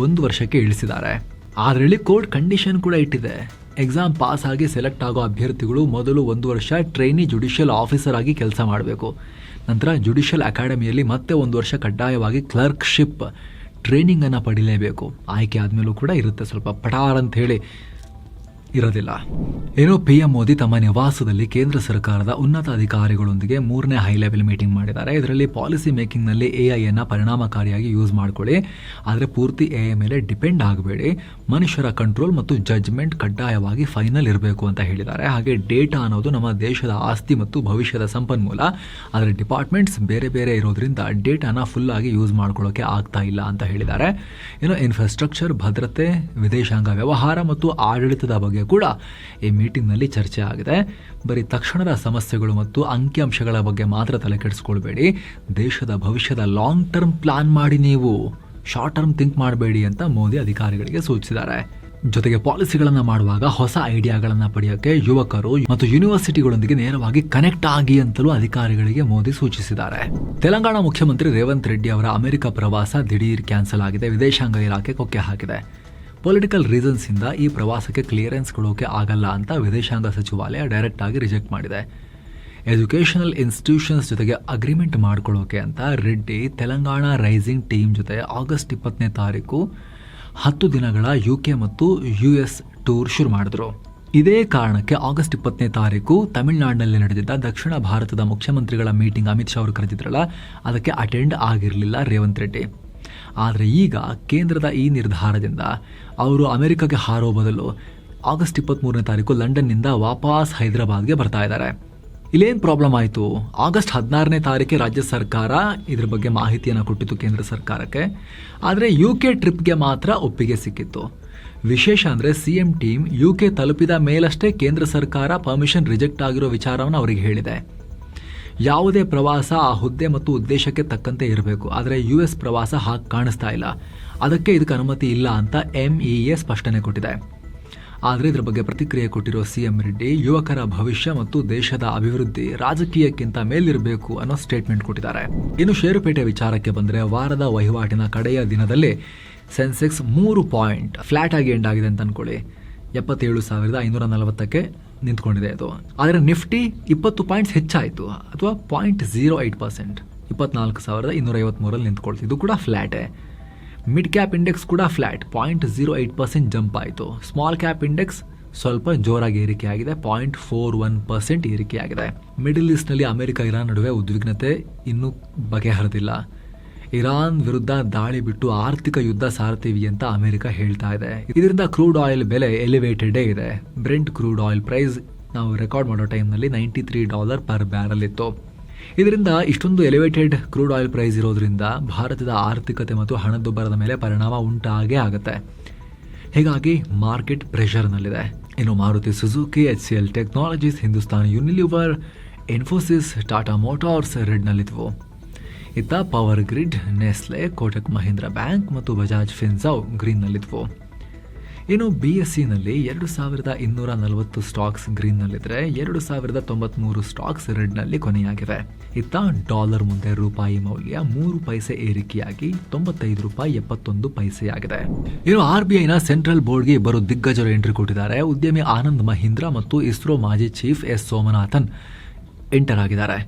1 ವರ್ಷಕ್ಕೆ ಇಳಿಸಿದ್ದಾರೆ. ಆದ್ರೆ ಕೋರ್ಟ್ ಕಂಡೀಷನ್ ಕೂಡ ಇಟ್ಟಿದೆ. ಎಕ್ಸಾಮ್ ಪಾಸ್ ಆಗಿ ಸೆಲೆಕ್ಟ್ ಆಗೋ ಅಭ್ಯರ್ಥಿಗಳು ಮೊದಲು 1 ವರ್ಷ ಟ್ರೈನಿ ಜುಡಿಷಿಯಲ್ ಆಫೀಸರ್ ಆಗಿ ಕೆಲಸ ಮಾಡಬೇಕು. ನಂತರ ಜುಡಿಷಿಯಲ್ ಅಕಾಡೆಮಿಯಲ್ಲಿ ಮತ್ತೆ 1 ವರ್ಷ ಕಡ್ಡಾಯವಾಗಿ ಕ್ಲರ್ಕ್ಶಿಪ್ ಟ್ರೈನಿಂಗ್ ಅನ್ನ ಪಡಿಲೇಬೇಕು. ಆಯ್ಕೆ ಆದ್ಮೇಲೂ ಕೂಡ ಇರುತ್ತೆ ಸ್ವಲ್ಪ ಪಟಾರ್ ಅಂತ ಹೇಳಿ ಇರೋದಿಲ್ಲ. ಏನೋ PM ಮೋದಿ ತಮ್ಮ ನಿವಾಸದಲ್ಲಿ ಕೇಂದ್ರ ಸರ್ಕಾರದ ಉನ್ನತ ಅಧಿಕಾರಿಗಳೊಂದಿಗೆ 3ನೇ ಹೈ ಲೆವೆಲ್ ಮೀಟಿಂಗ್ ಮಾಡಿದ್ದಾರೆ. ಇದರಲ್ಲಿ ಪಾಲಿಸಿ ಮೇಕಿಂಗ್ ನಲ್ಲಿ AI ಪರಿಣಾಮಕಾರಿಯಾಗಿ ಯೂಸ್ ಮಾಡ್ಕೊಳ್ಳಿ, ಆದರೆ ಪೂರ್ತಿ AI ಮೇಲೆ ಡಿಪೆಂಡ್ ಆಗಬೇಡಿ. ಮನುಷ್ಯರ ಕಂಟ್ರೋಲ್ ಮತ್ತು ಜಡ್ಜ್ಮೆಂಟ್ ಕಡ್ಡಾಯವಾಗಿ ಫೈನಲ್ ಇರಬೇಕು ಅಂತ ಹೇಳಿದ್ದಾರೆ. ಹಾಗೆ ಡೇಟಾ ಅನ್ನೋದು ನಮ್ಮ ದೇಶದ ಆಸ್ತಿ ಮತ್ತು ಭವಿಷ್ಯದ ಸಂಪನ್ಮೂಲ. ಆದರೆ ಡಿಪಾರ್ಟ್ಮೆಂಟ್ಸ್ ಬೇರೆ ಬೇರೆ ಇರೋದ್ರಿಂದ ಡೇಟಾನ ಫುಲ್ ಆಗಿ ಯೂಸ್ ಮಾಡ್ಕೊಳ್ಳೋಕೆ ಆಗ್ತಾ ಇಲ್ಲ ಅಂತ ಹೇಳಿದ್ದಾರೆ. ಏನೋ ಇನ್ಫ್ರಾಸ್ಟ್ರಕ್ಚರ್, ಭದ್ರತೆ, ವಿದೇಶಾಂಗ ವ್ಯವಹಾರ ಮತ್ತು ಆಡಳಿತದ ಬಗ್ಗೆ ಕೂಡ ಈ ಮೀಟಿಂಗ್ನಲ್ಲಿ ಚರ್ಚೆ ಆಗಿದೆ. ಬರೀ ತಕ್ಷಣದ ಸಮಸ್ಯೆಗಳು ಮತ್ತು ಅಂಕಿಅಂಶಗಳ ಬಗ್ಗೆ ಮಾತ್ರ ತಲೆ ಕೆಡಿಸ್ಕೊಳ್ಬೇಡಿ. ದೇಶದ ಭವಿಷ್ಯದ ಲಾಂಗ್ ಟರ್ಮ್ ಪ್ಲಾನ್ ಮಾಡಿ, ನೀವು ಶಾರ್ಟ್ ಟರ್ಮ್ ಥಿಂಕ್ ಮಾಡಬೇಡಿ ಅಂತ ಮೋದಿ ಅಧಿಕಾರಿಗಳಿಗೆ ಸೂಚಿಸಿದ್ದಾರೆ. ಜೊತೆಗೆ ಪಾಲಿಸಿಗಳನ್ನು ಮಾಡುವಾಗ ಹೊಸ ಐಡಿಯಾಗಳನ್ನು ಪಡೆಯೋಕೆ ಯುವಕರು ಮತ್ತು ಯೂನಿವರ್ಸಿಟಿಗಳೊಂದಿಗೆ ನೇರವಾಗಿ ಕನೆಕ್ಟ್ ಆಗಿ ಅಂತಲೂ ಅಧಿಕಾರಿಗಳಿಗೆ ಮೋದಿ ಸೂಚಿಸಿದ್ದಾರೆ. ತೆಲಂಗಾಣ ಮುಖ್ಯಮಂತ್ರಿ ರೇವಂತ್ ರೆಡ್ಡಿ ಅವರ ಅಮೆರಿಕ ಪ್ರವಾಸ ದಿಢೀರ್ ಕ್ಯಾನ್ಸಲ್ ಆಗಿದೆ. ವಿದೇಶಾಂಗ ಇಲಾಖೆ ಕೊಕ್ಕೆ ಹಾಕಿದೆ. ಪೊಲಿಟಿಕಲ್ ರೀಸನ್ಸ್ ಇಂದ ಈ ಪ್ರವಾಸಕ್ಕೆ ಕ್ಲಿಯರೆನ್ಸ್ ಕೊಡೋಕೆ ಆಗಲ್ಲ ಅಂತ ವಿದೇಶಾಂಗ ಸಚಿವಾಲಯ ಡೈರೆಕ್ಟ್ ಆಗಿ ರಿಜೆಕ್ಟ್ ಮಾಡಿದೆ. ಎಜುಕೇಷನಲ್ ಇನ್ಸ್ಟಿಟ್ಯೂಷನ್ಸ್ ಜೊತೆಗೆ ಅಗ್ರಿಮೆಂಟ್ ಮಾಡ್ಕೊಳ್ಳೋಕೆ ಅಂತ ರೆಡ್ಡಿ ತೆಲಂಗಾಣ ರೈಸಿಂಗ್ ಟೀಮ್ ಜೊತೆ ಆಗಸ್ಟ್ 20ನೇ ತಾರೀಕು 10 ದಿನಗಳ UK ಮತ್ತು US ಟೂರ್ ಶುರು ಮಾಡಿದ್ರು. ಇದೇ ಕಾರಣಕ್ಕೆ ಆಗಸ್ಟ್ 20ನೇ ತಾರೀಕು ತಮಿಳುನಾಡಿನಲ್ಲಿ ನಡೆದಿದ್ದ ದಕ್ಷಿಣ ಭಾರತದ ಮುಖ್ಯಮಂತ್ರಿಗಳ ಮೀಟಿಂಗ್ ಅಮಿತ್ ಶಾ ಅವರು ಕರೆದಿದ್ರಲ್ಲ, ಅದಕ್ಕೆ ಅಟೆಂಡ್ ಆಗಿರಲಿಲ್ಲ ರೇವಂತ್ ರೆಡ್ಡಿ. ಆದರೆ ಈಗ ಕೇಂದ್ರದ ಈ ನಿರ್ಧಾರದಿಂದ ಅವರು ಅಮೆರಿಕಕ್ಕೆ ಹಾರೋ ಬದಲು ಆಗಸ್ಟ್ 23ನೇ ತಾರೀಕು ಲಂಡನ್ನಿಂದ ವಾಪಸ್ ಹೈದರಾಬಾದ್ಗೆ ಬರ್ತಾ ಇದ್ದಾರೆ. ಇಲ್ಲೇನು ಪ್ರಾಬ್ಲಮ್ ಆಯಿತು? ಆಗಸ್ಟ್ 16ನೇ ತಾರೀಕೆ ರಾಜ್ಯ ಸರ್ಕಾರ ಇದ್ರ ಬಗ್ಗೆ ಮಾಹಿತಿಯನ್ನು ಕೊಟ್ಟಿತ್ತು ಕೇಂದ್ರ ಸರ್ಕಾರಕ್ಕೆ. ಆದರೆ UK ಟ್ರಿಪ್ಗೆ ಮಾತ್ರ ಒಪ್ಪಿಗೆ ಸಿಕ್ಕಿತ್ತು. ವಿಶೇಷ ಅಂದರೆ CM ಟೀಮ್ UK ತಲುಪಿದ ಮೇಲಷ್ಟೇ ಕೇಂದ್ರ ಸರ್ಕಾರ ಪರ್ಮಿಷನ್ ರಿಜೆಕ್ಟ್ ಆಗಿರೋ ವಿಚಾರವನ್ನು ಅವರಿಗೆ ಹೇಳಿದೆ. ಯಾವುದೇ ಪ್ರವಾಸ ಆ ಹುದ್ದೆ ಮತ್ತು ಉದ್ದೇಶಕ್ಕೆ ತಕ್ಕಂತೆ ಇರಬೇಕು, ಆದರೆ US ಪ್ರವಾಸ ಹಾಗೆ ಕಾಣಿಸ್ತಾ ಇಲ್ಲ. ಅದಕ್ಕೆ ಇದಕ್ಕೆ ಅನುಮತಿ ಇಲ್ಲ ಅಂತ MEA ಸ್ಪಷ್ಟನೆ ಕೊಟ್ಟಿದೆ. ಆದರೆ ಇದರ ಬಗ್ಗೆ ಪ್ರತಿಕ್ರಿಯೆ ಕೊಟ್ಟಿರೋ CM ರೆಡ್ಡಿ, ಯುವಕರ ಭವಿಷ್ಯ ಮತ್ತು ದೇಶದ ಅಭಿವೃದ್ಧಿ ರಾಜಕೀಯಕ್ಕಿಂತ ಮೇಲಿರಬೇಕು ಅನ್ನೋ ಸ್ಟೇಟ್ಮೆಂಟ್ ಕೊಟ್ಟಿದ್ದಾರೆ. ಇನ್ನು ಷೇರುಪೇಟೆ ವಿಚಾರಕ್ಕೆ ಬಂದರೆ, ವಾರದ ವಹಿವಾಟಿನ ಕಡೆಯ ದಿನದಲ್ಲಿ ಸೆನ್ಸೆಕ್ಸ್ 3 ಪಾಯಿಂಟ್ ಫ್ಲಾಟ್ ಆಗಿ ಎಂಡ್ ಆಗಿದೆ ಅಂತ ಅನ್ಕೊಳ್ಳಿ. 77,540ಕ್ಕೆ ನಿಂತ್ಕೊಂಡಿದೆ ಇದು. ಆದರೆ ನಿಫ್ಟಿ 20 ಪಾಯಿಂಟ್ಸ್ ಹೆಚ್ಚಾಯಿತು, ಅಥವಾ 0.08%, 24,253 ನಿಂತ್ಕೊಳ್ತು. ಇದು ಕೂಡ ಫ್ಲಾಟೇ. ಮಿಡ್ ಕ್ಯಾಪ್ ಇಂಡೆಕ್ಸ್ ಕೂಡ ಫ್ಲಾಟ್, 0.08% ಜಂಪ್ ಆಯಿತು. ಸ್ಮಾಲ್ ಕ್ಯಾಪ್ ಇಂಡೆಕ್ಸ್ ಸ್ವಲ್ಪ ಜೋರಾಗಿ ಏರಿಕೆಯಾಗಿದೆ, 0.41% ಏರಿಕೆಯಾಗಿದೆ. ಮಿಡಲ್ ಈಸ್ಟ್ನಲ್ಲಿ ಅಮೆರಿಕ ಇರಾನ್ ನಡುವೆ ಉದ್ವಿಗ್ನತೆ ಇನ್ನೂ ಬಗೆಹರಿದಿಲ್ಲ. ಇರಾನ್ ವಿರುದ್ಧ ದಾಳಿ ಬಿಟ್ಟು ಆರ್ಥಿಕ ಯುದ್ಧ ಸಾರ್ತೀವಿ ಅಂತ ಅಮೆರಿಕ ಹೇಳ್ತಾ ಇದೆ. ಇದರಿಂದ ಕ್ರೂಡ್ ಆಯಿಲ್ ಬೆಲೆ ಎಲಿವೇಟೆಡೇ ಇದೆ. ಬ್ರೆಂಟ್ ಕ್ರೂಡ್ ಆಯಿಲ್ ಪ್ರೈಸ್ ನಾವು ರೆಕಾರ್ಡ್ ಮಾಡೋ ಟೈಮ್ನಲ್ಲಿ $93 ಪರ್ ಬ್ಯಾರಲ್ ಇತ್ತು. ಇದರಿಂದ ಇಷ್ಟೊಂದು ಎಲಿವೇಟೆಡ್ ಕ್ರೂಡ್ ಆಯಿಲ್ ಪ್ರೈಸ್ ಇರೋದ್ರಿಂದ ಭಾರತದ ಆರ್ಥಿಕತೆ ಮತ್ತು ಹಣದುಬ್ಬರದ ಮೇಲೆ ಪರಿಣಾಮ ಉಂಟಾಗೇ ಆಗುತ್ತೆ. ಹೀಗಾಗಿ ಮಾರ್ಕೆಟ್ ಪ್ರೆಷರ್ನಲ್ಲಿದೆ. ಇನ್ನು Maruti Suzuki, HCL Technologies, Hindustan Unilever, Infosys, Tata Motors ರೆಡ್ನಲ್ಲಿದ್ವು. ಇತ್ತ Power Grid, Nestle, Kotak Mahindra Bank ಮತ್ತು ಬಜಾಜ್ ಫಿನ್ಸರ್ವ್ ಗ್ರೀನ್ನಲ್ಲಿದ್ವು. ಇನ್ನು BSEನಲ್ಲಿ 2,240 ಸ್ಟಾಕ್ಸ್ ಗ್ರೀನ್ನಲ್ಲಿದ್ದರೆ 2,093 ಸ್ಟಾಕ್ಸ್ ರೆಡ್ನಲ್ಲಿ ಕೊನೆಯಾಗಿವೆ. ಇತ್ತ ಡಾಲರ್ ಮುಂದೆ ರೂಪಾಯಿ ಮೌಲ್ಯ 3 ಪೈಸೆ ಏರಿಕೆಯಾಗಿ $95.71 ಆಗಿದೆ. ಇನ್ನು RBIನ ಸೆಂಟ್ರಲ್ ಬೋರ್ಡ್ಗೆ ಇಬ್ಬರು ದಿಗ್ಗಜರು ಎಂಟ್ರಿ ಕೊಟ್ಟಿದ್ದಾರೆ. ಉದ್ಯಮಿ ಆನಂದ್ ಮಹೀಂದ್ರ ಮತ್ತು ಇಸ್ರೋ ಮಾಜಿ ಚೀಫ್ S ಸೋಮನಾಥನ್ ಎಂಟರ್ ಆಗಿದ್ದಾರೆ.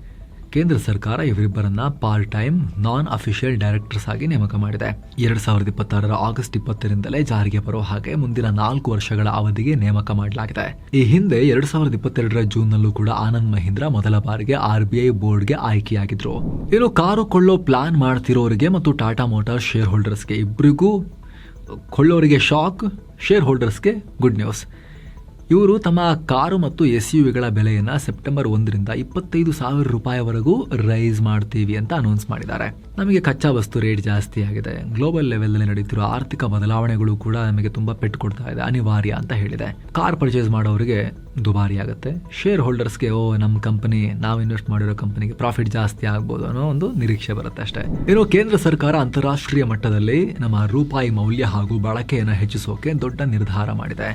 ಕೇಂದ್ರ ಸರ್ಕಾರ ಇವರಿಬ್ಬರನ್ನ part time non official directors ಆಗಿ ನೇಮಕ ಮಾಡಿದೆ. 2026 ಆಗಸ್ಟ್ 20ರಿಂದಲೇ ಜಾರಿಗೆ ಬರೋ ಹಾಗೆ ಮುಂದಿನ 4 ವರ್ಷಗಳ ಅವಧಿಗೆ ನೇಮಕ ಮಾಡಲಾಗಿದೆ. ಈ ಹಿಂದೆ 2022 ಜೂನ್ನಲ್ಲೂ ಕೂಡ ಆನಂದ್ ಮಹೀಂದ್ರ ಮೊದಲ ಬಾರಿಗೆ RBI ಬೋರ್ಡ್ಗೆ ಆಯ್ಕೆಯಾಗಿದ್ರು. ಇನ್ನು ಕಾರು ಕೊಳ್ಳೋ ಪ್ಲಾನ್ ಮಾಡ್ತಿರೋರಿಗೆ ಮತ್ತು ಟಾಟಾ ಮೋಟಾರ್ಸ್ ಶೇರ್ ಹೋಲ್ಡರ್ಸ್ಗೆ ಇಬ್ಬರಿಗೂ ಕೊಳ್ಳೋರಿಗೆ ಶಾಕ್, ಶೇರ್ ಹೋಲ್ಡರ್ಸ್ಗೆ ಗುಡ್ ನ್ಯೂಸ್. ಇವರು ತಮ್ಮ ಕಾರು ಮತ್ತು SUVಗಳ ಬೆಲೆಯನ್ನು ಸೆಪ್ಟೆಂಬರ್ 1ರಿಂದ $25,000ವರೆಗೂ ರೈಸ್ ಮಾಡ್ತೀವಿ ಅಂತ ಅನೌನ್ಸ್ ಮಾಡಿದ್ದಾರೆ. ನಮಗೆ ಕಚ್ಚಾ ವಸ್ತು ರೇಟ್ ಜಾಸ್ತಿ ಆಗಿದೆ, ಗ್ಲೋಬಲ್ ಲೆವೆಲ್ನಲ್ಲಿ ನಡೀತಿರೋ ಆರ್ಥಿಕ ಬದಲಾವಣೆಗಳು ಕೂಡ ನಮಗೆ ತುಂಬ ಪೆಟ್ಟು ಕೊಡ್ತಾ ಇದೆ, ಅನಿವಾರ್ಯ ಅಂತ ಹೇಳಿದೆ. ಕಾರ್ ಪರ್ಚೇಸ್ ಮಾಡೋರಿಗೆ ದುಬಾರಿ ಆಗುತ್ತೆ, ಶೇರ್ ಹೋಲ್ಡರ್ಸ್ಗೆ ನಮ್ಮ ಕಂಪನಿ, ನಾವು ಇನ್ವೆಸ್ಟ್ ಮಾಡಿರೋ ಕಂಪನಿಗೆ ಪ್ರಾಫಿಟ್ ಜಾಸ್ತಿ ಆಗ್ಬೋದು ಅನ್ನೋ ಒಂದು ನಿರೀಕ್ಷೆ ಬರುತ್ತೆ ಅಷ್ಟೇ. ಇನ್ನು ಕೇಂದ್ರ ಸರ್ಕಾರ ಅಂತಾರಾಷ್ಟ್ರೀಯ ಮಟ್ಟದಲ್ಲಿ ನಮ್ಮ ರೂಪಾಯಿ ಮೌಲ್ಯ ಹಾಗೂ ಬಳಕೆಯನ್ನು ಹೆಚ್ಚಿಸೋಕೆ ದೊಡ್ಡ ನಿರ್ಧಾರ ಮಾಡಿದೆ.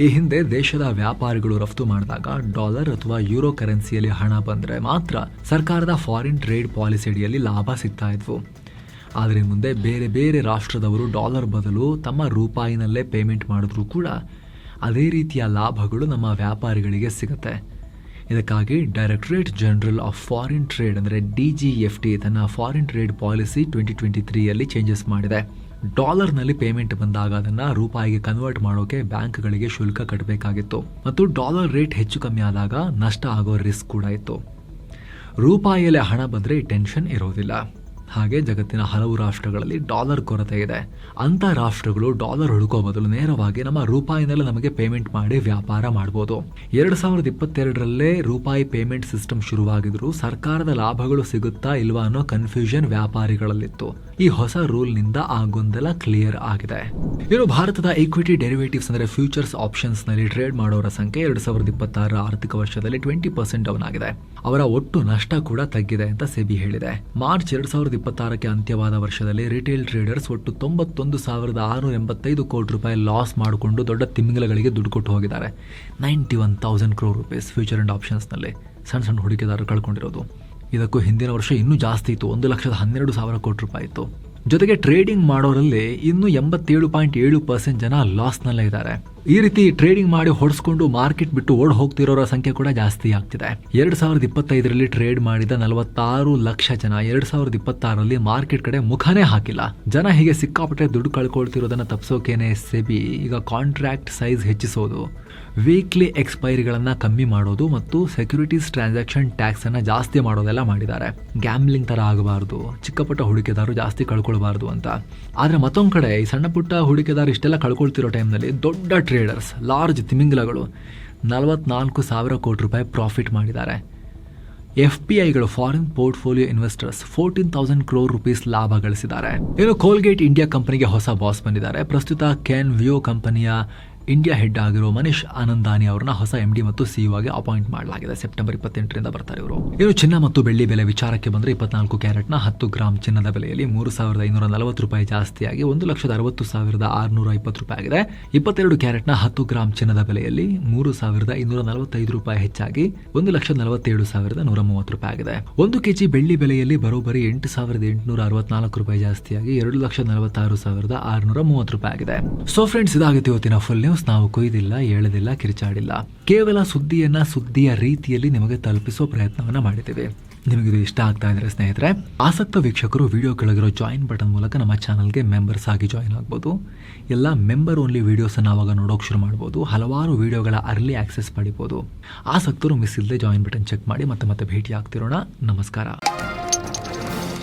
ಈ ಹಿಂದೆ ದೇಶದ ವ್ಯಾಪಾರಿಗಳು ರಫ್ತು ಮಾಡಿದಾಗ ಡಾಲರ್ ಅಥವಾ ಯೂರೋ ಕರೆನ್ಸಿಯಲ್ಲಿ ಹಣ ಬಂದರೆ ಮಾತ್ರ ಸರ್ಕಾರದ ಫಾರಿನ್ ಟ್ರೇಡ್ ಪಾಲಿಸಿ ಅಡಿಯಲ್ಲಿ ಲಾಭ ಸಿಗ್ತಾ ಇದ್ವು. ಆದರೆ ಮುಂದೆ ಬೇರೆ ಬೇರೆ ರಾಷ್ಟ್ರದವರು ಡಾಲರ್ ಬದಲು ತಮ್ಮ ರೂಪಾಯಿನಲ್ಲೇ ಪೇಮೆಂಟ್ ಮಾಡಿದ್ರೂ ಕೂಡ ಅದೇ ರೀತಿಯ ಲಾಭಗಳು ನಮ್ಮ ವ್ಯಾಪಾರಿಗಳಿಗೆ ಸಿಗುತ್ತೆ. ಇದಕ್ಕಾಗಿ directorate general of foreign trade ಅಂದರೆ DGFT ತನ್ನ ಫಾರಿನ್ ಟ್ರೇಡ್ ಪಾಲಿಸಿ 2023ಯಲ್ಲಿ ಚೇಂಜಸ್ ಮಾಡಿದೆ. ಡಾಲರ್ನಲ್ಲಿ ಪೇಮೆಂಟ್ ಬಂದಾಗ ಅದನ್ನ ರೂಪಾಯಿಗೆ ಕನ್ವರ್ಟ್ ಮಾಡೋಕೆ ಬ್ಯಾಂಕ್ಗಳಿಗೆ ಶುಲ್ಕ ಕಟ್ಟಬೇಕಾಗಿತ್ತು ಮತ್ತು ಡಾಲರ್ ರೇಟ್ ಹೆಚ್ಚು ಕಮ್ಮಿ ಆದಾಗ ನಷ್ಟ ಆಗೋ ರಿಸ್ಕ್ ಕೂಡ ಇತ್ತು. ರೂಪಾಯಿಯಲ್ಲಿ ಹಣ ಬಂದರೆ ಟೆನ್ಷನ್ ಇರೋದಿಲ್ಲ. ಹಾಗೆ ಜಗತ್ತಿನ ಹಲವು ರಾಷ್ಟ್ರಗಳಲ್ಲಿ ಡಾಲರ್ ಕೊರತೆ ಇದೆ. ಅಂಥ ರಾಷ್ಟ್ರಗಳು ಡಾಲರ್ ಹುಡುಕೋ ಬದಲು ನೇರವಾಗಿ ನಮ್ಮ ರೂಪಾಯಿನಲ್ಲೇ ನಮಗೆ ಪೇಮೆಂಟ್ ಮಾಡಿ ವ್ಯಾಪಾರ ಮಾಡ್ಬೋದು. 2022ರಲ್ಲೇ ರೂಪಾಯಿ ಪೇಮೆಂಟ್ ಸಿಸ್ಟಮ್ ಶುರುವಾಗಿದ್ರು ಸರ್ಕಾರದ ಲಾಭಗಳು ಸಿಗುತ್ತಾ ಇಲ್ವಾ ಅನ್ನೋ ಕನ್ಫ್ಯೂಷನ್ ವ್ಯಾಪಾರಿಗಳಲ್ಲಿತ್ತು. ಈ ಹೊಸ ರೂಲ್ನಿಂದ ಆ ಗೊಂದಲ ಕ್ಲಿಯರ್ ಆಗಿದೆ. ಇನ್ನು ಭಾರತದ ಈಕ್ವಿಟಿ ಡೆರಿವೇಟಿವ್ಸ್ ಅಂದರೆ ಫ್ಯೂಚರ್ಸ್ ಆಪ್ಷನ್ಸ್ ನಲ್ಲಿ ಟ್ರೇಡ್ ಮಾಡೋರ ಸಂಖ್ಯೆ 2026 ಆರ್ಥಿಕ ವರ್ಷದಲ್ಲಿ 20% ಡೌನ್ ಆಗಿದೆ. ಅವರ ಒಟ್ಟು ನಷ್ಟ ಕೂಡ ತಗ್ಗಿದೆ ಅಂತ ಸೆಬಿ ಹೇಳಿದೆ. ಮಾರ್ಚ್ 2026ಕ್ಕೆ ಅಂತ್ಯವಾದ ವರ್ಷದಲ್ಲಿ ರಿಟೇಲ್ ಟ್ರೇಡರ್ಸ್ ಒಟ್ಟು 91,685 ಕೋಟಿ ರೂಪಾಯಿ ಲಾಸ್ ಮಾಡಿಕೊಂಡು ದೊಡ್ಡ ತಿಮಿಂಗಲಗಳಿಗೆ ದುಡ್ಡು ಕೊಟ್ಟು ಹೋಗಿದ್ದಾರೆ. 91,000 crore rupees future and options ನಲ್ಲಿ ಸಣ್ಣ ಸಣ್ಣ ಹೂಡಿಕೆದಾರರು ಕಳ್ಕೊಂಡಿರೋದು. ಇದಕ್ಕೂ ಹಿಂದಿನ ವರ್ಷ ಇನ್ನೂ ಜಾಸ್ತಿ ಇತ್ತು, 1,12,000 ಕೋಟಿ ರೂಪಾಯಿ ಇತ್ತು. ಜೊತೆಗೆ ಟ್ರೇಡಿಂಗ್ ಮಾಡೋರಲ್ಲಿ ಇನ್ನೂ 87.7% ಜನ ಲಾಸ್ನಲ್ಲೇ ಇದ್ದಾರೆ. ಈ ರೀತಿ ಟ್ರೇಡಿಂಗ್ ಮಾಡಿ ಹೊಡೆಸ್ಕೊಂಡು ಮಾರ್ಕೆಟ್ ಬಿಟ್ಟು ಓಡ್ ಹೋಗ್ತಿರೋರ ಸಂಖ್ಯೆ ಕೂಡ ಜಾಸ್ತಿ ಆಗ್ತಿದೆ. 2025ರಲ್ಲಿ ಟ್ರೇಡ್ ಮಾಡಿದ 46 ಲಕ್ಷ ಜನ 2026ರಲ್ಲಿ ಮಾರ್ಕೆಟ್ ಕಡೆ ಮುಖನೇ ಹಾಕಿಲ್ಲ. ಜನ ಹೀಗೆ ಸಿಕ್ಕಾಪಟ್ಟೆ ದುಡ್ಡು ಕಳ್ಕೊಳ್ತಿರೋದನ್ನ ತಪ್ಪಿಸೋಕೇನೆ ಸೆಬಿ ಈಗ ಕಾಂಟ್ರಾಕ್ಟ್ ಸೈಜ್ ಹೆಚ್ಚಿಸೋದು, ವೀಕ್ಲಿ ಎಕ್ಸ್ಪೈರಿಗಳನ್ನ ಕಮ್ಮಿ ಮಾಡೋದು ಮತ್ತು ಸೆಕ್ಯೂರಿಟೀಸ್ ಟ್ರಾನ್ಸಾಕ್ಷನ್ ಟ್ಯಾಕ್ಸ್ ಅನ್ನ ಜಾಸ್ತಿ ಮಾಡೋದೆಲ್ಲ ಮಾಡಿದ್ದಾರೆ. ಗ್ಯಾಮ್ಲಿಂಗ್ ತರ ಆಗಬಾರ್ದು, ಚಿಕ್ಕಪುಟ್ಟ ಹೂಡಿಕೆದಾರರು ಜಾಸ್ತಿ ಕಳ್ಕೊಳ್ಬಾರ್ದು ಅಂತ. ಆದ್ರೆ ಮತ್ತೊಂದ್ ಕಡೆ ಈ ಸಣ್ಣ ಪುಟ್ಟ ಹೂಡಿಕೆದಾರರು ಇಷ್ಟೆಲ್ಲ ಕಳ್ಕೊಳ್ತಿರೋ ಟೈಮ್ನಲ್ಲಿ ದೊಡ್ಡ ಟ್ರೇಡರ್ಸ್, ಲಾರ್ಜ್ ತಿಮಿಂಗಲಗಳು 44,000 ಕೋಟಿ ರೂಪಾಯಿ ಪ್ರಾಫಿಟ್ ಮಾಡಿದ್ದಾರೆ. FPIಗಳು foreign portfolio investors 14,000 crore rupees ಲಾಭ ಗಳಿಸಿದ್ದಾರೆ. ಇನ್ನು ಕೋಲ್ಗೇಟ್ ಇಂಡಿಯಾ ಕಂಪನಿಗೆ ಹೊಸ ಬಾಸ್ ಬಂದಿದ್ದಾರೆ. ಪ್ರಸ್ತುತ ಕ್ಯಾನ್ ವಿಯೋ ಕಂಪನಿಯ ಇಂಡಿಯಾ ಹೆಡ್ ಆಗಿರೋ ಮನೀಶ್ ಆನಂದಾನಿ ಅವರನ್ನ ಹೊಸ MD ಮತ್ತು CEO ಆಗಿ ಅಪಾಯಿಂಟ್ ಮಾಡಲಾಗಿದೆ. ಸೆಪ್ಟೆಂಬರ್ 28ರಿಂದ ಬರ್ತಾರೆ ಇವರು. ಇನ್ನು ಚಿನ್ನ ಮತ್ತು ಬೆಳ್ಳಿ ಬೆಲೆ ವಿಚಾರಕ್ಕೆ ಬಂದ್ರೆ 24 ಕ್ಯಾರೆಟ್ನ 10 ಗ್ರಾಮ್ ಚಿನ್ನದ ಬೆಲೆಯಲ್ಲಿ 3,540 ರೂಪಾಯಿ ಜಾಸ್ತಿಯಾಗಿ 1,60,620 ರೂಪಾಯಿ ಆಗಿದೆ. 22 ಕ್ಯಾರೆಟ್ನ 10 ಗ್ರಾಮ್ ಚಿನ್ನದ ಬೆಲೆಯಲ್ಲಿ 3,245 ರೂಪಾಯಿ ಹೆಚ್ಚಾಗಿ 1,47,130 ರೂಪಾಯಿ ಆಗಿದೆ. 1 ಕೆಜಿ ಬೆಳ್ಳಿ ಬೆಲೆಯಲ್ಲಿ ಬರೋಬ್ಬರಿ 8,864 ರೂಪಾಯಿ ಜಾಸ್ತಿಯಾಗಿ 2,46,630 ರೂಪಾಯಿ ಆಗಿದೆ. ಸೊ ಫ್ರೆಂಡ್ಸ್, ಇದಾಗುತ್ತೆ ಇವತ್ತಿನ ಫುಲ್ ನ್ಯೂಸ್. ನಾವು ಕೊಯ್ದಿಲ್ಲ, ಹೇಳದಿಲ್ಲ, ಕಿರಿಚಾಡಿಲ್ಲ, ಕೇವಲ ಸುದ್ದಿಯ ರೀತಿಯಲ್ಲಿ ನಿಮಗೆ ತಲುಪಿಸೋ ಪ್ರಯತ್ನವನ್ನ ಮಾಡಿದ್ದೇವೆ. ನಿಮಗಿದು ಇಷ್ಟ ಆಗ್ತಾ ಇದ್ರೆ ಸ್ನೇಹಿತರೆ, ಆಸಕ್ತ ವೀಕ್ಷಕರು ವಿಡಿಯೋ ಕೆಳಗಿರೋ ಜಾಯಿನ್ ಬಟನ್ ಮೂಲಕ ನಮ್ಮ ಚಾನಲ್ಗೆ ಮೆಂಬರ್ಸ್ ಆಗಿ ಜಾಯಿನ್ ಆಗ್ಬೋದು. ಎಲ್ಲ ಮೆಂಬರ್ ಓನ್ಲಿ ವಿಡಿಯೋಸ್ ಅನ್ನು ಆವಾಗ ನೋಡೋಕೆ ಶುರು ಮಾಡ್ಬೋದು. ಹಲವಾರು ವಿಡಿಯೋಗಳ ಅರ್ಲಿ ಆಕ್ಸೆಸ್ ಪಡಿಬೋದು. ಆಸಕ್ತರು ಮಿಸ್ ಇಲ್ಲದೆ ಜಾಯಿನ್ ಬಟನ್ ಚೆಕ್ ಮಾಡಿ ಮತ್ತೆ ಭೇಟಿ ಆಗ್ತಿರೋಣ. ನಮಸ್ಕಾರ.